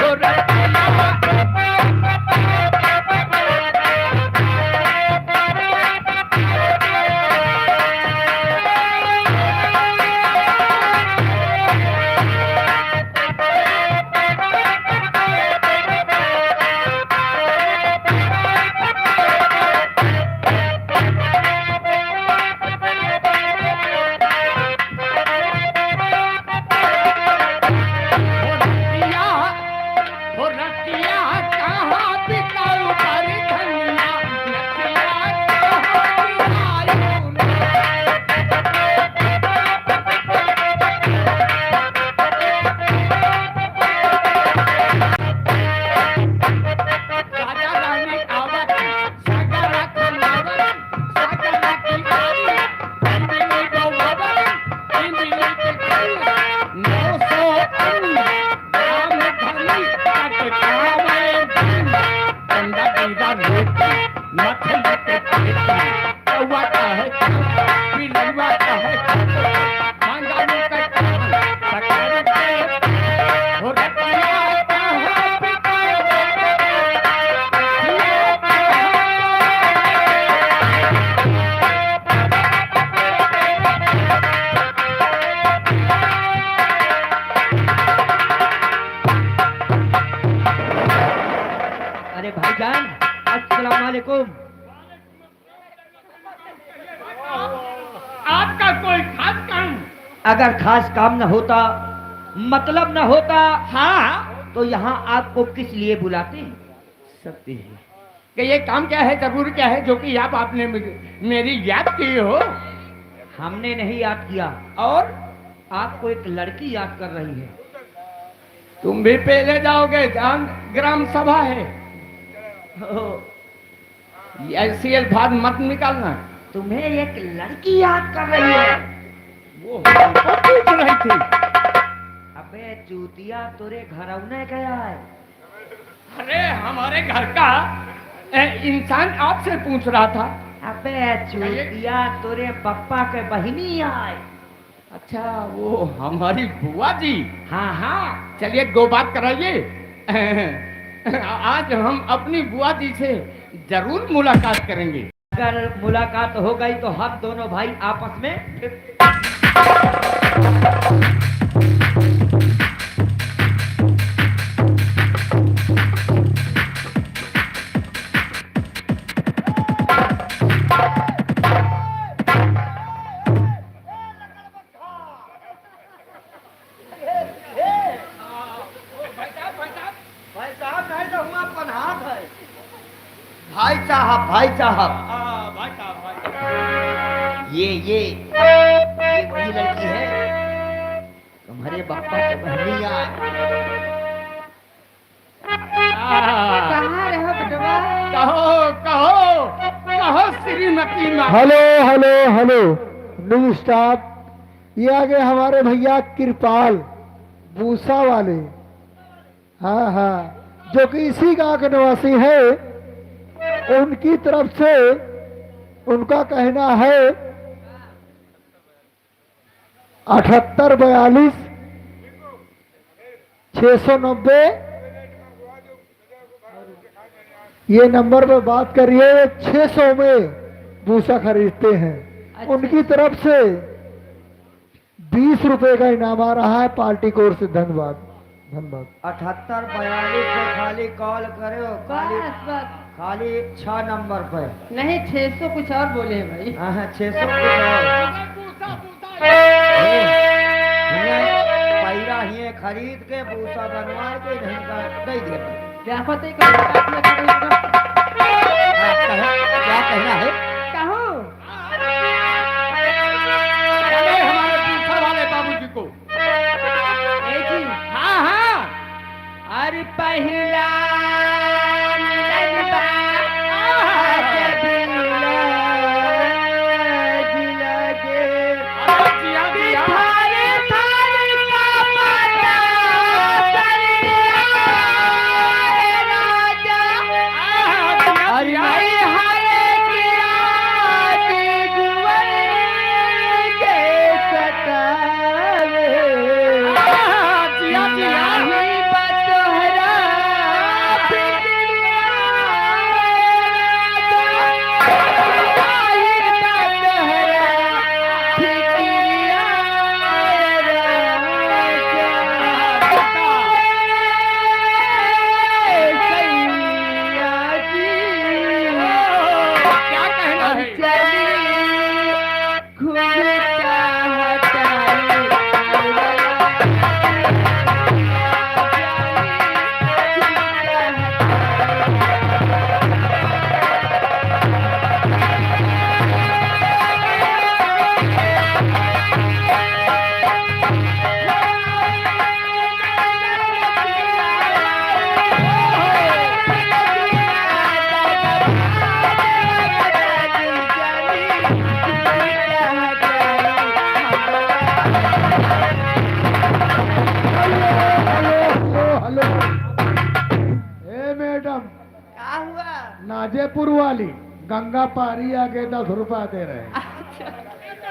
हो रतिया। अरे भाईजान अस्सलाम वालेकुम। आपका कोई खास काम? अगर खास काम न होता, मतलब न होता, हाँ तो यहाँ आपको किस लिए बुलाते हैं? सकती है कि ये काम क्या है, जरूर क्या है जो कि आप आपने मेरी याद की हो। हमने नहीं याद किया, और आपको एक लड़की याद कर रही है। तुम भी पहले जाओगे, जान ग्राम सभा है। ऐसी अल्फाज मत निकालना। तुम्हें एक लड़की याद कर रही है। वो हमको पूछ रही थी। अबे चूतिया तोरे घरौने गया है। अरे हमारे घर का इंसान आपसे पूछ रहा था। अबे चूतिया तोरे पप्पा के बहिनी आए। अच्छा वो हमारी बुआ जी। हाँ हाँ चलिए दो बात कराइए। आज हम अपनी बुआ जी से जरूर मुलाकात करेंगे। अगर मुलाकात हो गई तो हम दोनों भाई आपस में साहब भाई साहब भाई साहब ये वही लड़की है तुम्हारे पापा के बहनिया। कहाँ रहो बेटवा? कहो श्रीमती माँ। Hello hello hello new staff, ये आगे हमारे भैया कृपाल भूसा वाले। हाँ हाँ, जो कि इसी गांव के निवासी है। उनकी तरफ से उनका कहना है 7842 690 ये नंबर पे बात करिए। 600 में भूसा खरीदते हैं। उनकी तरफ से 20 रुपए का इनाम आ रहा है पार्टी की ओर से। धन्यवाद धन्यवाद। 7842 पे खाली कॉल करो, बस खाली 6 नंबर पे। नहीं 600 कुछ और बोले भाई। हाँ 600 पैरा ही खरीद के भूसा बनवा के नहीं दे दे। क्या पता है क्या कहना है? कहो हमारे पूछा वाले बाबूजी को। हाँ हाँ, अरे पहला मिलन बा, आज दिल लगे, थारे थारे का पता कर दिया है राजा। अरे नहीं हारे किया कि गुवर के सतावे। नहीं बतोहरा फिक्रिया नहीं बतोहरा फिक्रिया क्या कहना है? चली घूमता हेलो ए मैडम, क्या हुआ? नाजेपुर वाली गंगा पारी आगे 10 रुपया दे रहे हैं।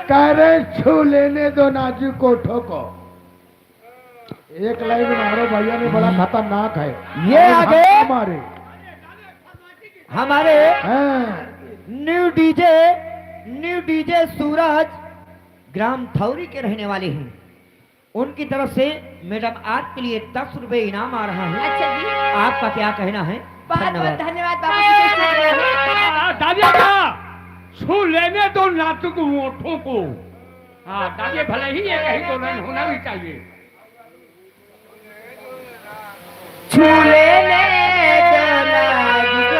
कह रहे छू लेने दो नाजू कोठों को। एक लाइन मारो भैया ने, बड़ा खतरनाक है ये और आगे हमारे हमारे हैं। न्यू डीजे सूरज ग्राम थौरी के रहने वाले हैं। उनकी तरफ से मैडम आपके लिए 10 रुपए इनाम आ रहा है। अच्छा जी, आपका क्या कहना है? बहुत बहुत धन्यवाद बाबू दादिया का छू लेने दो नाजुक होठों को। हाँ दादिया, भले ही ये कहीं तो नहीं होना भी चाहिए। छू लेने दो नाजुक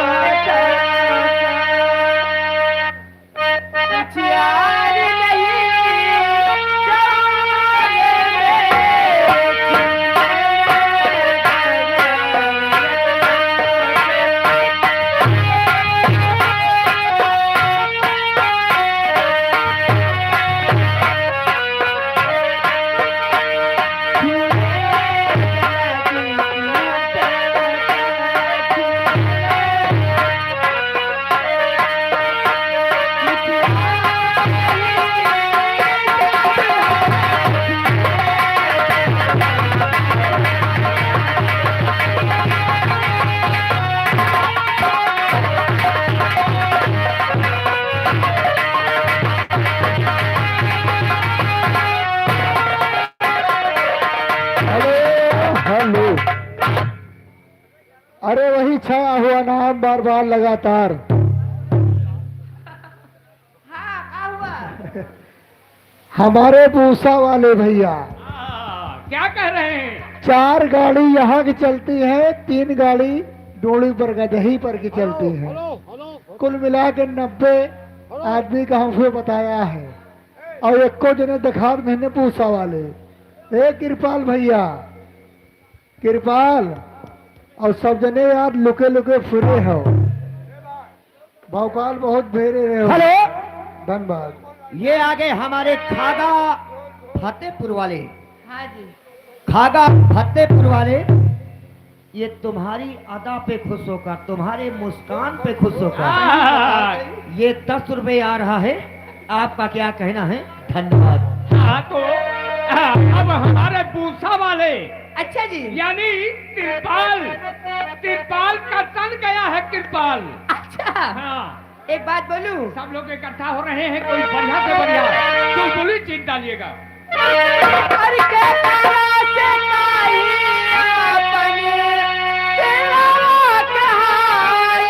कुछ यार नहीं अरे वही छाया हुआ नाम बार बार लगातार। हाँ क्या हुआ? हमारे भूसा वाले भैया क्या कह रहे हैं? 4 गाड़ी यहाँ की चलती है, 3 गाड़ी डोली पर गदही पर की चलती है। कुल मिला के 90 आदमी का हमको बताया है और एक को जने दिखा मैंने पूछा वाले ए कृपाल भैया कृपाल और सब जने यार लुके लुके फिरे हो भोपाल बहुत भेरे रहे हो। हेलो, धन्यवाद। ये आगे हमारे खागा फतेहपुर वाले। हाँ जी। खागा फतेहपुर वाले, ये तुम्हारी अदा पे खुश होकर, तुम्हारे मुस्कान पे खुश होकर ये 10 रुपए आ रहा है। आपका क्या कहना है? धन्यवाद। हाँ तो अब हमारे पूसा वाले अच्छा जी। यानी तिरपाल तिरपाल का तन गया है तिरपाल। अच्छा, हाँ, एक बात बोलूं? सब लोग इकट्ठा हो रहे हैं, कोई बढ़िया से बढ़िया चुलबुली चीज डालिएगा। अरे के तारा से काई अपने तेरा कहाई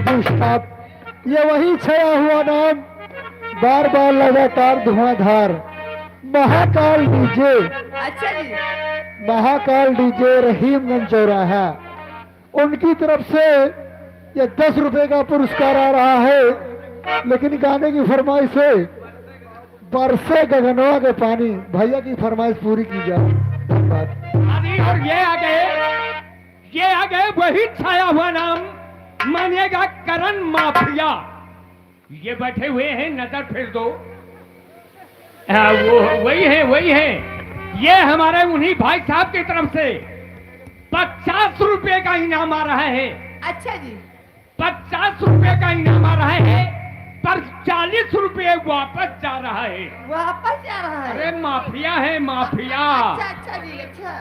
तत्काल स्टाफ ये वही छया हुआ नाम बार बार लगातार धुआंधार महाकाल डीजे। अच्छा जी। महाकाल डीजे रहीमगंज चौराहा उनकी तरफ से ये 10 रुपए का पुरस्कार आ रहा है। लेकिन गाने की फरमाइश है बरसे गगनवा के पानी भैया की फरमाइश पूरी की जाए। धन्यवाद। अभी और ये आ गए वही छाया हुआ नाम मानिएगा करण माफिया। ये बैठे हुए हैं, नजर फेर दो। वो वही है। ये हमारे उन्हीं भाई साहब की तरफ से 50 रुपए का इनाम आ रहा है। अच्छा जी। 50 रुपए का इनाम आ रहा है, पर 40 रुपए वापस जा रहा है। वापस जा रहा है? अरे माफिया है माफिया। अच्छा अच्छा जी। अच्छा,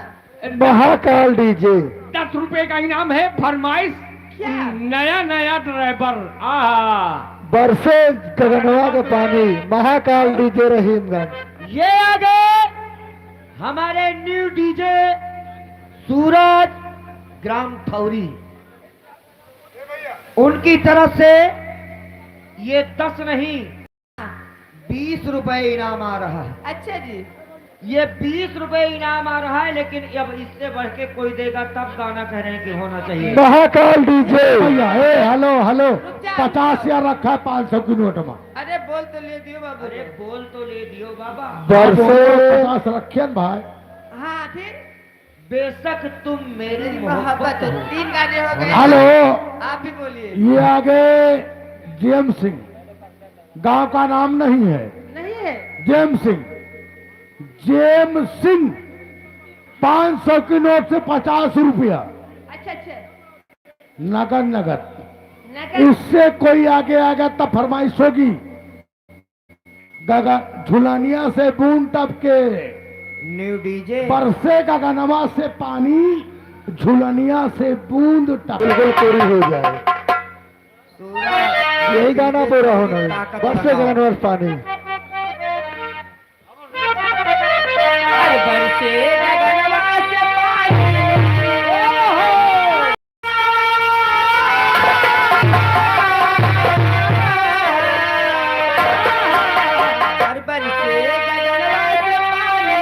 महाकाल डीजे 10 रुपए का इनाम है। फरमाइश क्या? नया ड्राइवर। बरसे गगनवा के पानी महाकाल डीजे रहीमगंज। ये आगे हमारे न्यू डीजे सूरज ग्राम थौरी, उनकी तरफ से ये 10 नहीं 20 रुपए इनाम आ रहा है। अच्छा जी। ये 20 रुपए इनाम आ रहा है, लेकिन अब इससे बढ़ के कोई देगा तब गाना कह रहे हैं कि होना चाहिए। महाकाल डीजे भैया हेलो हेलो रुक जा। 50 या रखा है 500 की नोट में। अरे बोल तो ले दियो बाबू। अरे बोल तो ले दियो बाबा। बरसे 50 रखे न भाई। हाँ, फिर बेशक तुम मेरी मोहब्बत मोहब्बत हो। हो। 3 गाने हो गए। हेलो, आप भी बोलिए। ये आगे जेम सिंह, गांव का नाम नहीं है। नहीं है? जेम सिंह 500 की नोट से 50 रुपया अच्छा अच्छा। नगद नगद। नगर। इससे कोई आगे आएगा तब फरमाइश होगी। झुलानिया से बूंद टपके न्यू डीजे बरसे गगनवा से पानी, झुलनिया से बूंद टपके। बिल्कुल पूरी हो जाए। यही गाना पूरा होना है। बरसे गगनवा से पानी। बरसे गगनवा से पानी। और बरसे गगनवा से पानी,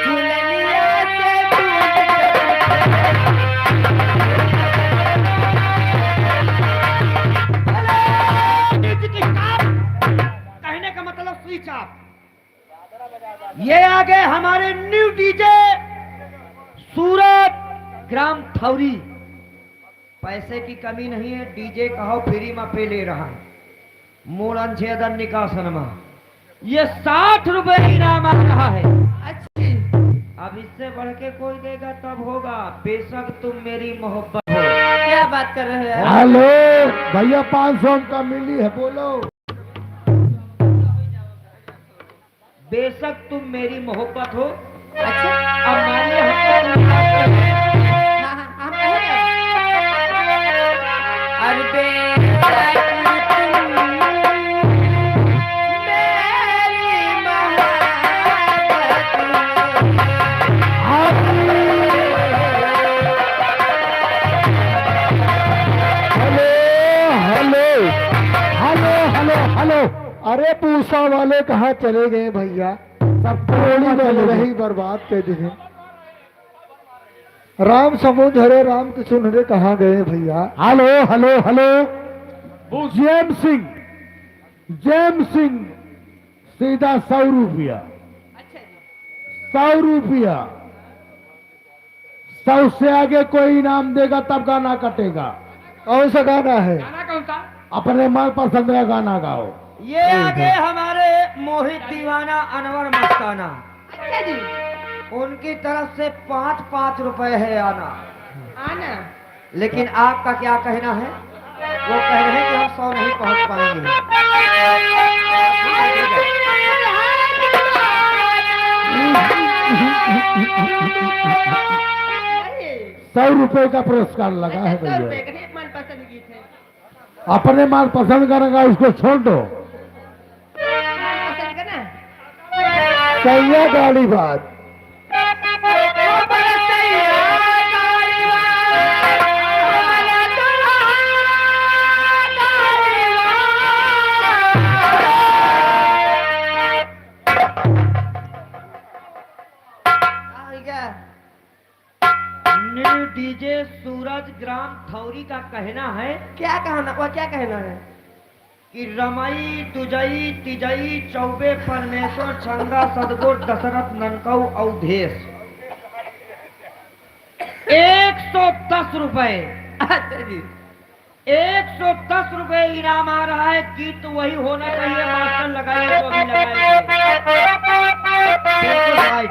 झुलनिया से कहने का मतलब स्विच ऑफ। ये आगे हमारे न्यू डीजे सूरत ग्राम थौरी, पैसे की कमी नहीं है, डीजे कहो फ्री में पे ले रहा है। मूलन छेदन निकासन में ये 60 रुपए इनाम आ रहा है। अच्छी। अब इससे बढ़ के कोई देगा तब होगा, बेशक तुम मेरी मोहब्बत हो। क्या बात कर रहे हैं? हेलो भैया 500 का मिली है, बोलो। बेशक तुम मेरी मोहब्बत हो। अच्छा। अब मानिए हमको हाँ, हाँ, हम कहेंगे। अरे बेशक तुम मेरी मोहब्बत अरे पूसा वाले कहाँ चले गए भैया? सब टोली वाले रही बर्बाद कर दिए। राम समुद्र हरे राम कृष्ण हरे कहाँ गए भैया? हेलो हेलो हेलो, जेम सिंह सीधा 100 रुपया, 100 रुपया। 100 से आगे कोई इनाम देगा तब गाना कटेगा। कौन सा गाना है? गाना कौन सा? अपने मन पसंद का गाना गाओ। ये आगे हमारे मोहित दीवाना अनवर मस्ताना, अच्छा जी, उनकी तरफ से 5-5 रुपए है आना। आना। लेकिन आपका क्या कहना है? वो कह रहे हैं कि हम 100 नहीं पहुंच पाएंगे। 100 रुपए का पुरस्कार लगा है भैया। मनपसंद गीत है। अपने मन पसंद करेगा उसको छोड़ दो। मनपसंद का ना? सही है गाड़ी बात। न्यू डीजे सूरज ग्राम थौरी का कहना है क्या कहना? वो क्या कहना है? कि रमई तुजई तिजई चौबे परमेश्वर छंगा सदगुर दशरथ ननकऊ अवधेश 110 रुपए। अच्छा जी, 110 रुपए इनाम आ रहा है। गीत वही होना चाहिए, मास्टर लगाए तो अभी लगाए। बिल्कुल राइट।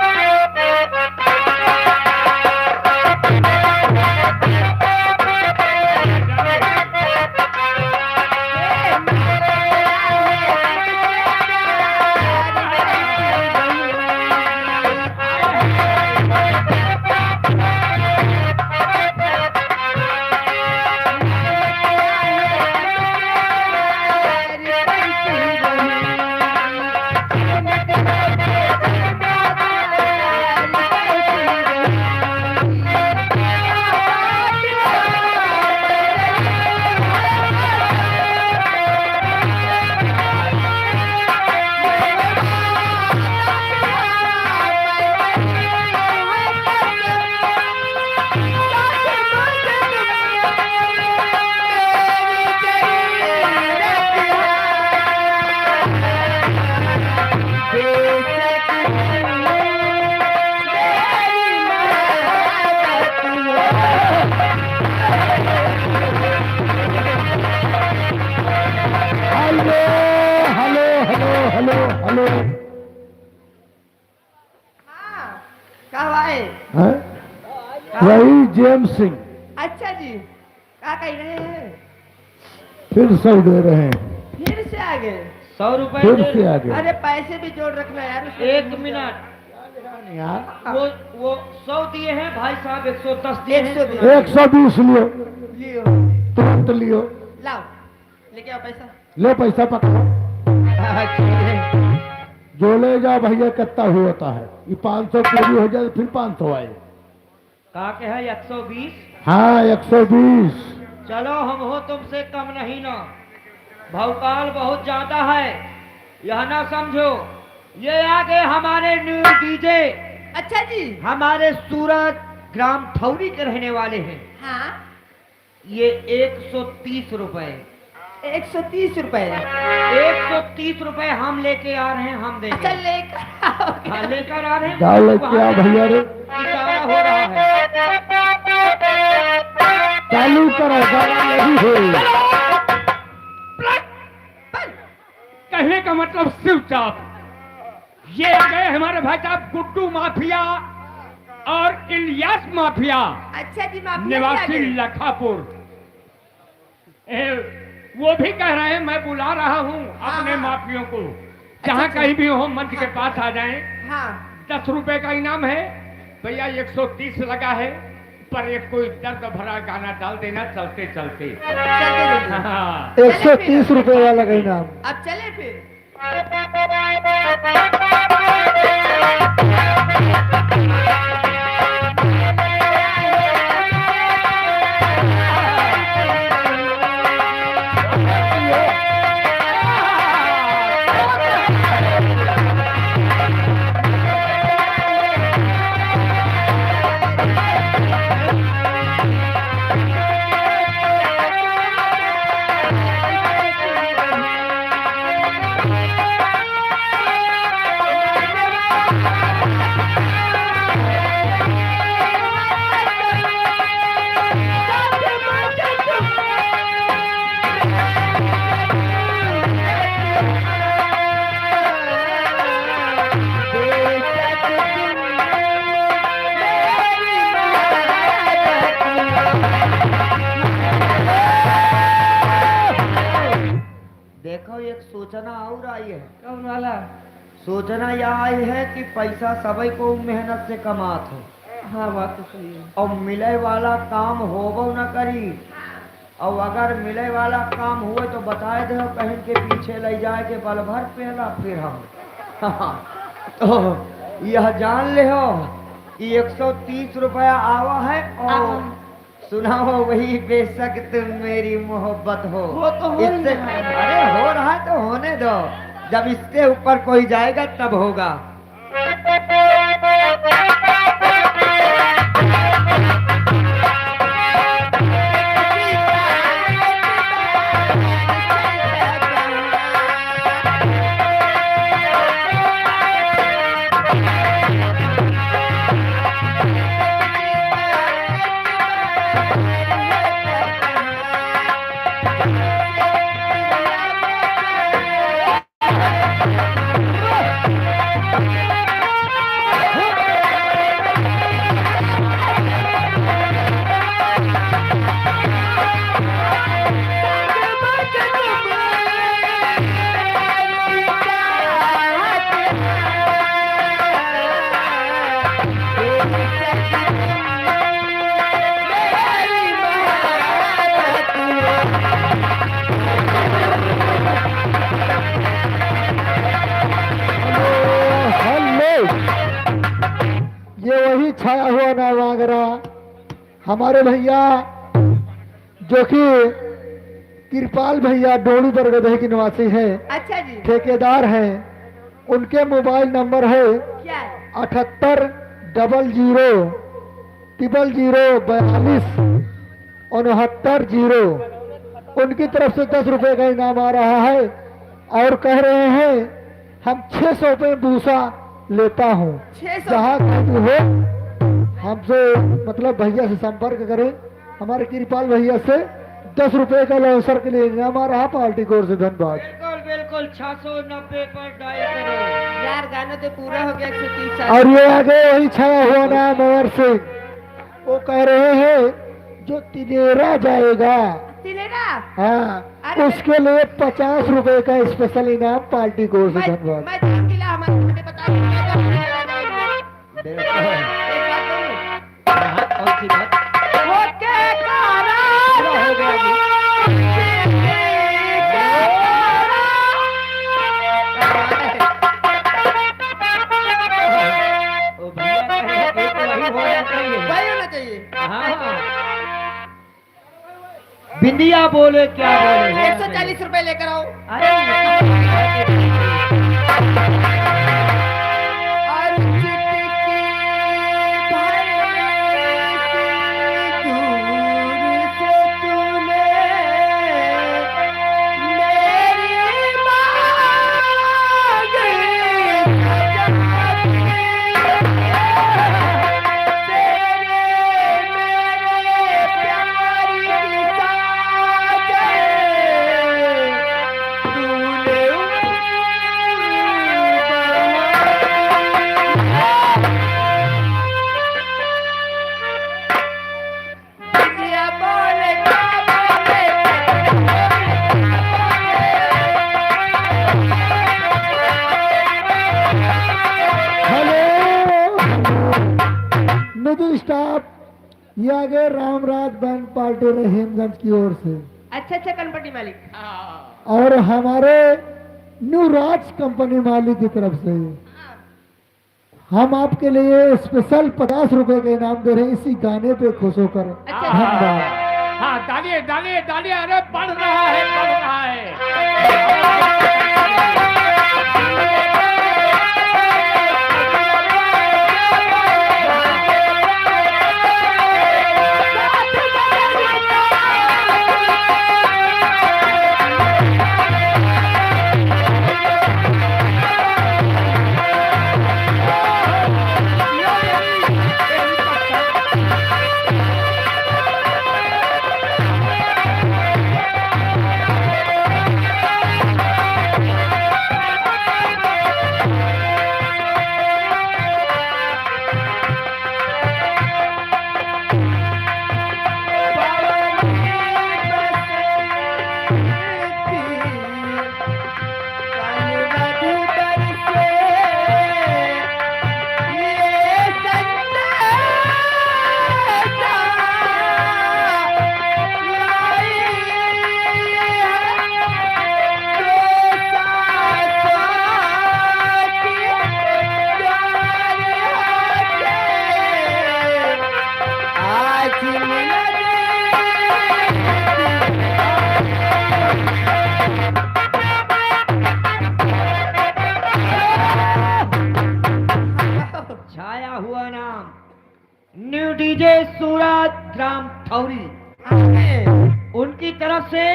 हेलो। हाँ, कहाँ भाई? हैं? वही जेम्स सिंह अच्छा जी, क्या कह रहे हैं? फिर 100 दे रहे हैं। फिर से आगे? 100 रुपए फिर से आगे। अरे पैसे भी जोड़ रखना यार। 1 मिनट। यार वो 100 दिए हैं भाई साहब, 110 दिए हैं। 120 लियो, लियो, तुरंत लियो। लाओ, लेके आओ पैसा। ले पैसा पकड़ो, अच्छा, जो ले जाओ भैया कितना होता है। ये 500 पूरी हो जाए फिर 500 आए। कहा के है 120। हाँ 120। चलो हम हो तुमसे कम नहीं ना, भौकाल बहुत ज्यादा है, यह ना समझो। ये आगे हमारे न्यू डीजे अच्छा जी, हमारे सूरत ग्राम थौरी के रहने वाले हैं। हाँ, ये 130 रुपए। 130 रुपए। 130 रुपए हम लेके आ रहे हैं, हम देंगे। अच्छा लेकर आओगे? हाँ, लेकर आ रहे हैं। जाओ लेके आओ भैया रे। इशारा हो रहा है। चालू करो, गाना नहीं है। कहने का मतलब शिव चाप। ये आ गए हमारे भाई साहब गुड्डू माफिया और इलियास माफिया, अच्छा जी, माफिया निवासी लखापुर। वो भी कह रहे हैं मैं बुला रहा हूँ अपने हाँ। माफियों को, जहाँ अच्छा। कहीं भी हो मंच के पास आ जाएं। हाँ, 10 रुपए का इनाम है भैया, 130 लगा है, पर एक कोई दर्द भरा गाना डाल देना चलते चलते। चलते हाँ। 130 रुपए वाला का इनाम। अब चले फिर। सूचना और आई है। कौन वाला? सूचना यह आई है कि पैसा सभी को मेहनत से कमात है हाँ बात तो सही है। और मिले वाला काम होबो न करी। और अगर मिले वाला काम हुए तो बताए दे कहीं के पीछे ले जाए के बल भर पहला फिर हम तो यह जान ले हो कि 130 रुपया आवा है और सुनाओ वही बेशक तुम मेरी मोहब्बत हो। वो तो हो ही इससे रहा है। अरे हो रहा है तो होने दो, जब इसके ऊपर कोई जाएगा तब होगा। ये वही छाया हुआ नावागरा हमारे भैया जो कि कृपाल भैया डोली बरगदही के निवासी है, अच्छा जी, ठेकेदार हैं। उनके मोबाइल नंबर है क्या है? 78000042 उनकी तरफ से 10 रुपए का इनाम आ रहा है और कह रहे हैं हम 600 रुपये भूसा लेता हूँ। 600 जहाँ कहीं हो हमसे मतलब भैया से संपर्क करें। हमारे कृपाल भैया से 10 रुपए का अवसर के लिए इनाम आ रहा पार्टी की ओर से। धन्यवाद। बिल्कुल बिल्कुल 690 पर डायल करो। यार गाना तो पूरा हो गया 130 साल। और ये आगे वही छाया हुआ नाम अमर सिंह, वो कह रहे हैं जो तिनेरा जाएगा तिलेरा हाँ अरे उसके लिए 50 रुपए का स्पेशल इनाम पार्टी को से। धन्यवाद। मैं जान किला हमारे पता नहीं बिल्कुल। एक बात कहूं? कौन सी बात? वो के कारा पूरा हो गया जी। ओ भैया कहे कि एक वही होना चाहिए। भाई होना चाहिए। हाँ बिंदिया बोले क्या बोले 140 रुपए लेकर आओ। अरे और चिट्ठी दूर से तूने मेरी मांग निधि स्टाफ ये आगे रामराज बैंड पार्टी रहीमगंज की ओर से अच्छा कनपट्टी मालिक। और हमारे न्यू राज कंपनी मालिक की तरफ से हम आपके लिए स्पेशल 50 रुपए का इनाम दे रहे हैं इसी गाने पे खुश होकर। अच्छा। धन्यवाद। हाँ डालिए डालिए डालिए, अरे बढ़ रहा है बढ़ रहा है। छाया हुआ नाम न्यू डीजे सूरत ग्राम थौरी, उनकी तरफ से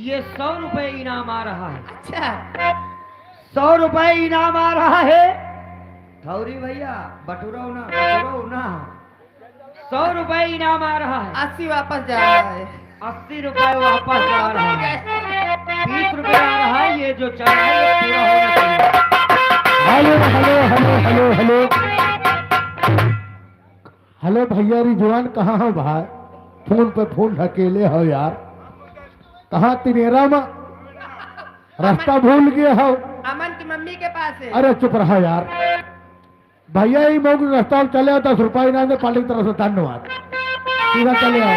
ये 100 रुपए इनाम आ रहा है। अच्छा 100 रुपए इनाम आ रहा है। थौरी भैया बटुरो ना 100 रुपए इनाम आ रहा है। 80 वापस जा रहा है। 80 रुपए वापस जा रहा है। 20 रुपए आ रहा है। ये जो चल रहा है ये पूरा होना चाहिए। Hello hello hello hello hello hello भैया रिजवान कहाँ हो भाई? फोन पे फोन ढकेले हो यार, कहाँ तिनेरा में रास्ता भूल गए हो? अमन की मम्मी के पास है। अरे चुप रहा यार भैया, ही मोग रास्ता में चले आओ, 10 रुपये इनाम दे, पार्टी की तरफ से धन्यवाद। सीधा चले आओ।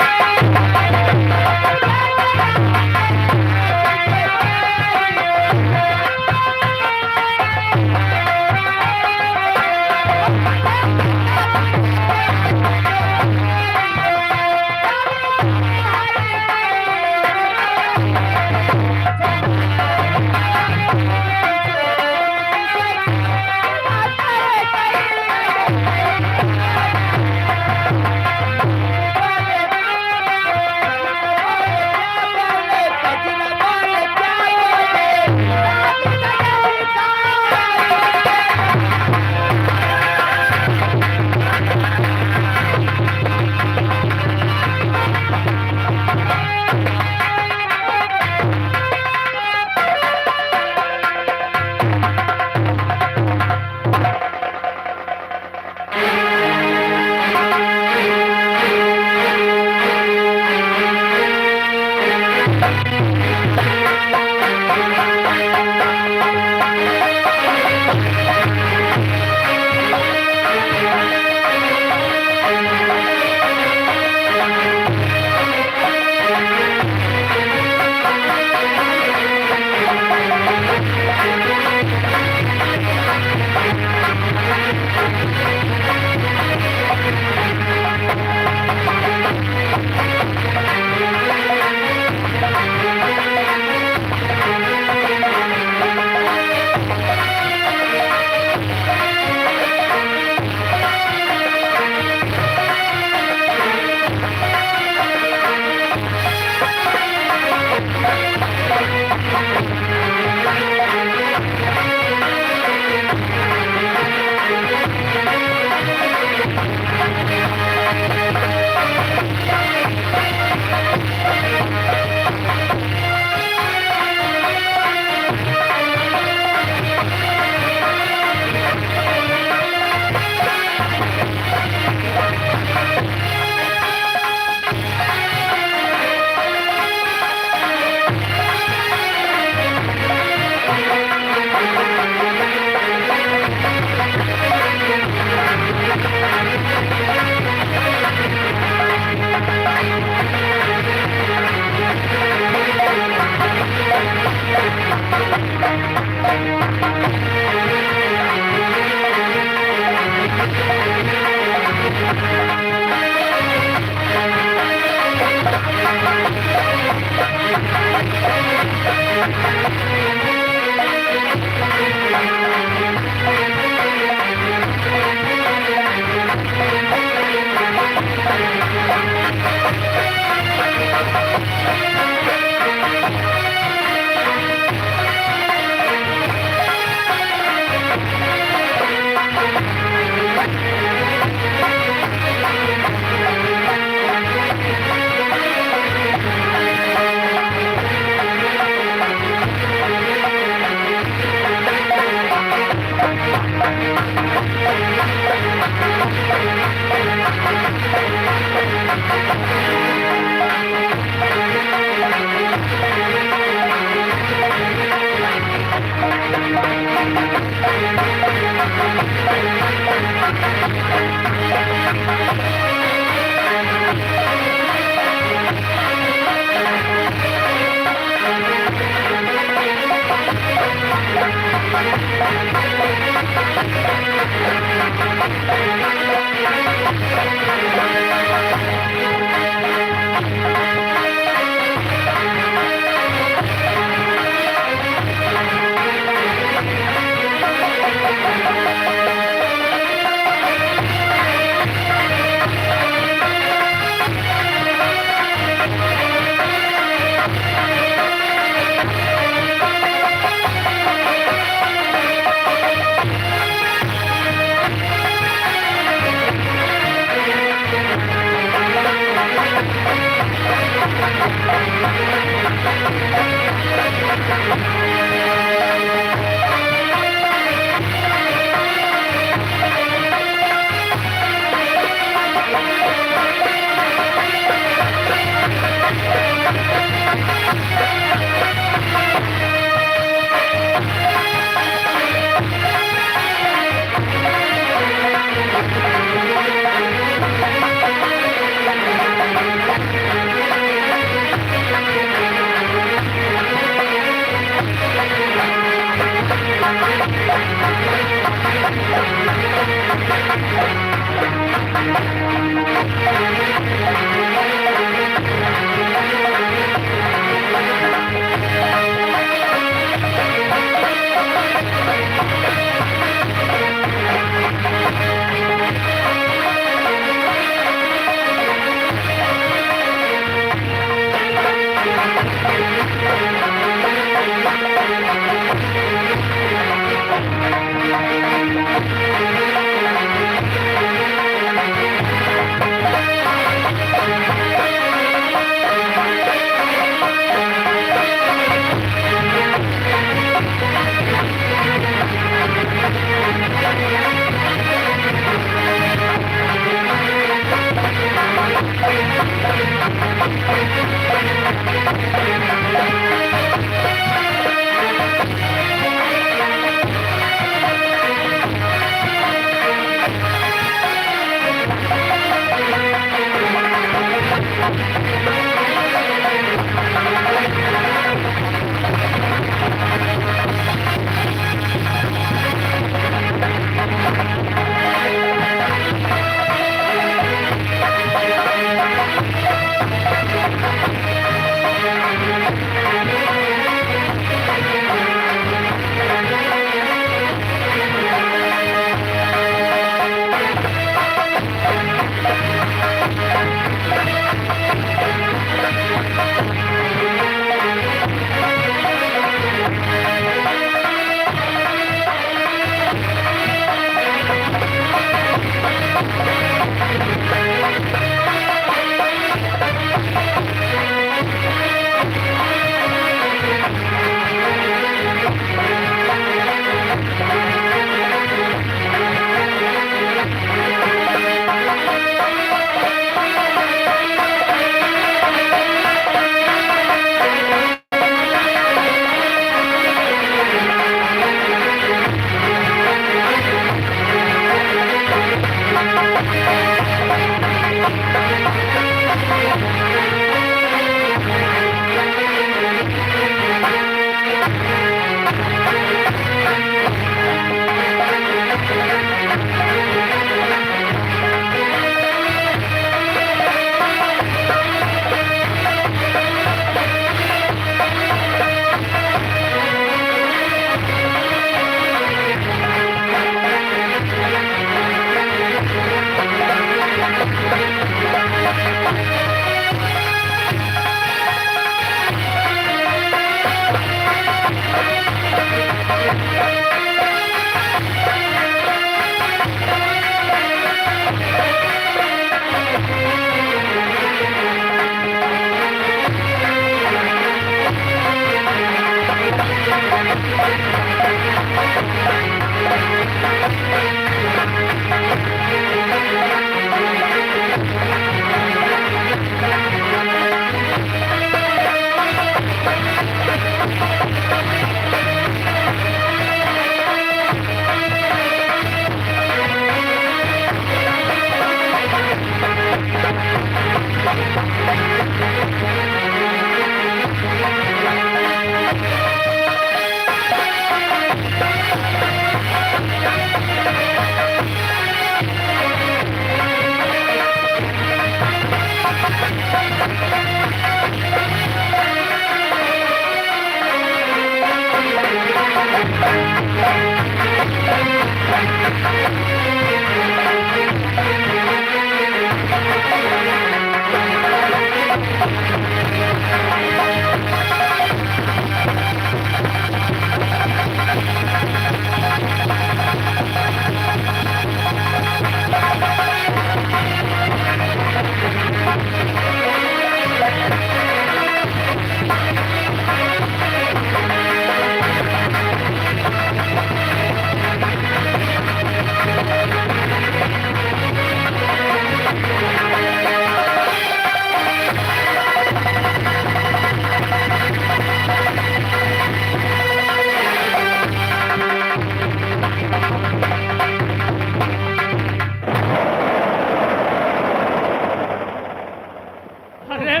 अरे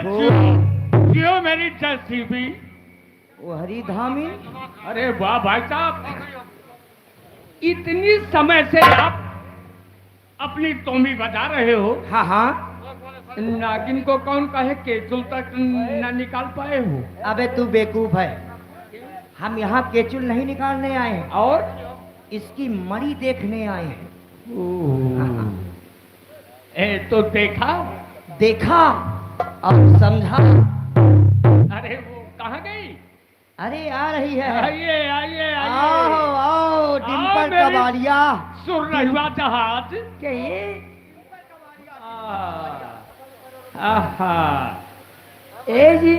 क्यों मेरी जसीबी? वो हरिधामी। अरे वाह भाई साहब, इतनी समय से आप अपनी तोमी बजा रहे हो। हाँ हाँ। नागिन को कौन कहे केचुल तक न निकाल पाए हो? अबे तू बेवकूफ है, हम यहाँ केचुल नहीं निकालने आए हैं, और इसकी मरी देखने आए हैं। तो देखा देखा अब समझा। अरे वो कहाँ गई? अरे आ रही है। आइए आइए आओ आइए। आओ डिम्पल मेरी- कबाड़िया। सुर रहुआ जहाज। कहिए। आहा। ए जी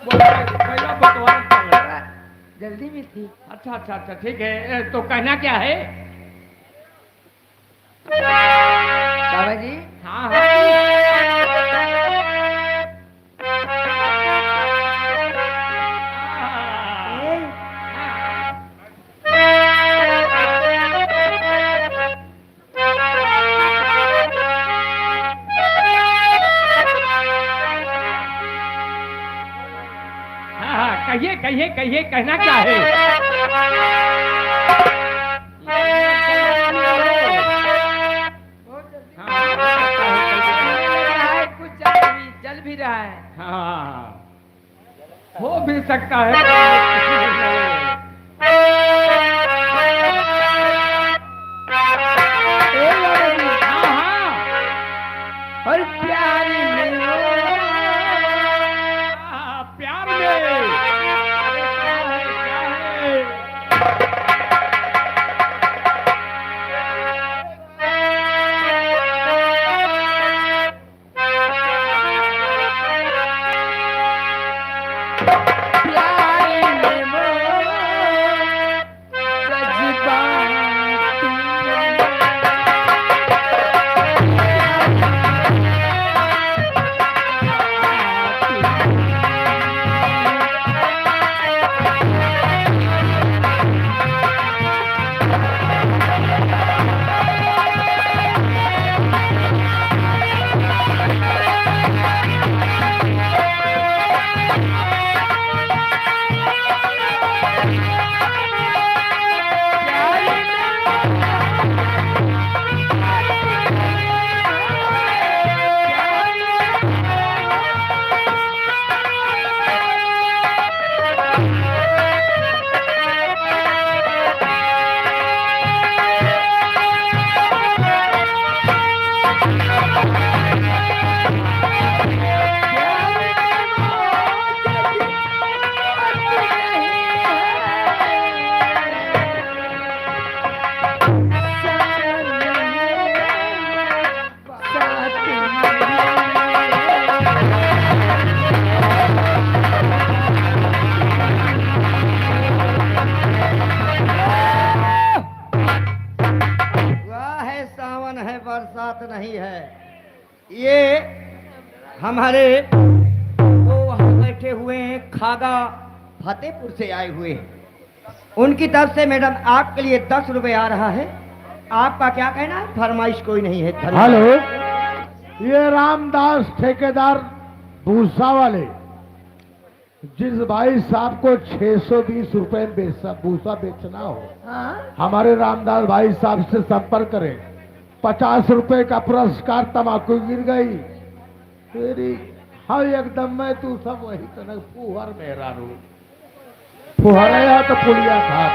पहला बकवास कर रहा है। जल्दी में थी। अच्छा अच्छा अच्छा ठीक है, तो कहना क्या है? बाबा जी। हाँ हाँ। कहिए कहिए कहिए, कहना क्या है? कुछ चल भी रहा है। हाँ, हो भी सकता है। हाँ हाँ। और प्यारी में प्यार में बरसात नहीं है। ये हमारे वो वहाँ बैठे हुए हैं, खागा फतेहपुर से आए हुए हैं। उनकी तरफ से मैडम आपके लिए 10 रुपए आ रहा है। आपका क्या कहना है? फरमाइश कोई नहीं है। हेलो, ये रामदास ठेकेदार भूसा वाले, जिस भाई साहब को 620 रुपए भूसा बेचना हो, हाँ? हमारे रामदास भाई साहब से संपर्क करें। 50 रुपए का पुरस्कार। तमाकू गिर गई तेरी। हाँ एकदम मैं तू सब वही तनक फुहर मेहरा रू फुहर तो पुलिया था।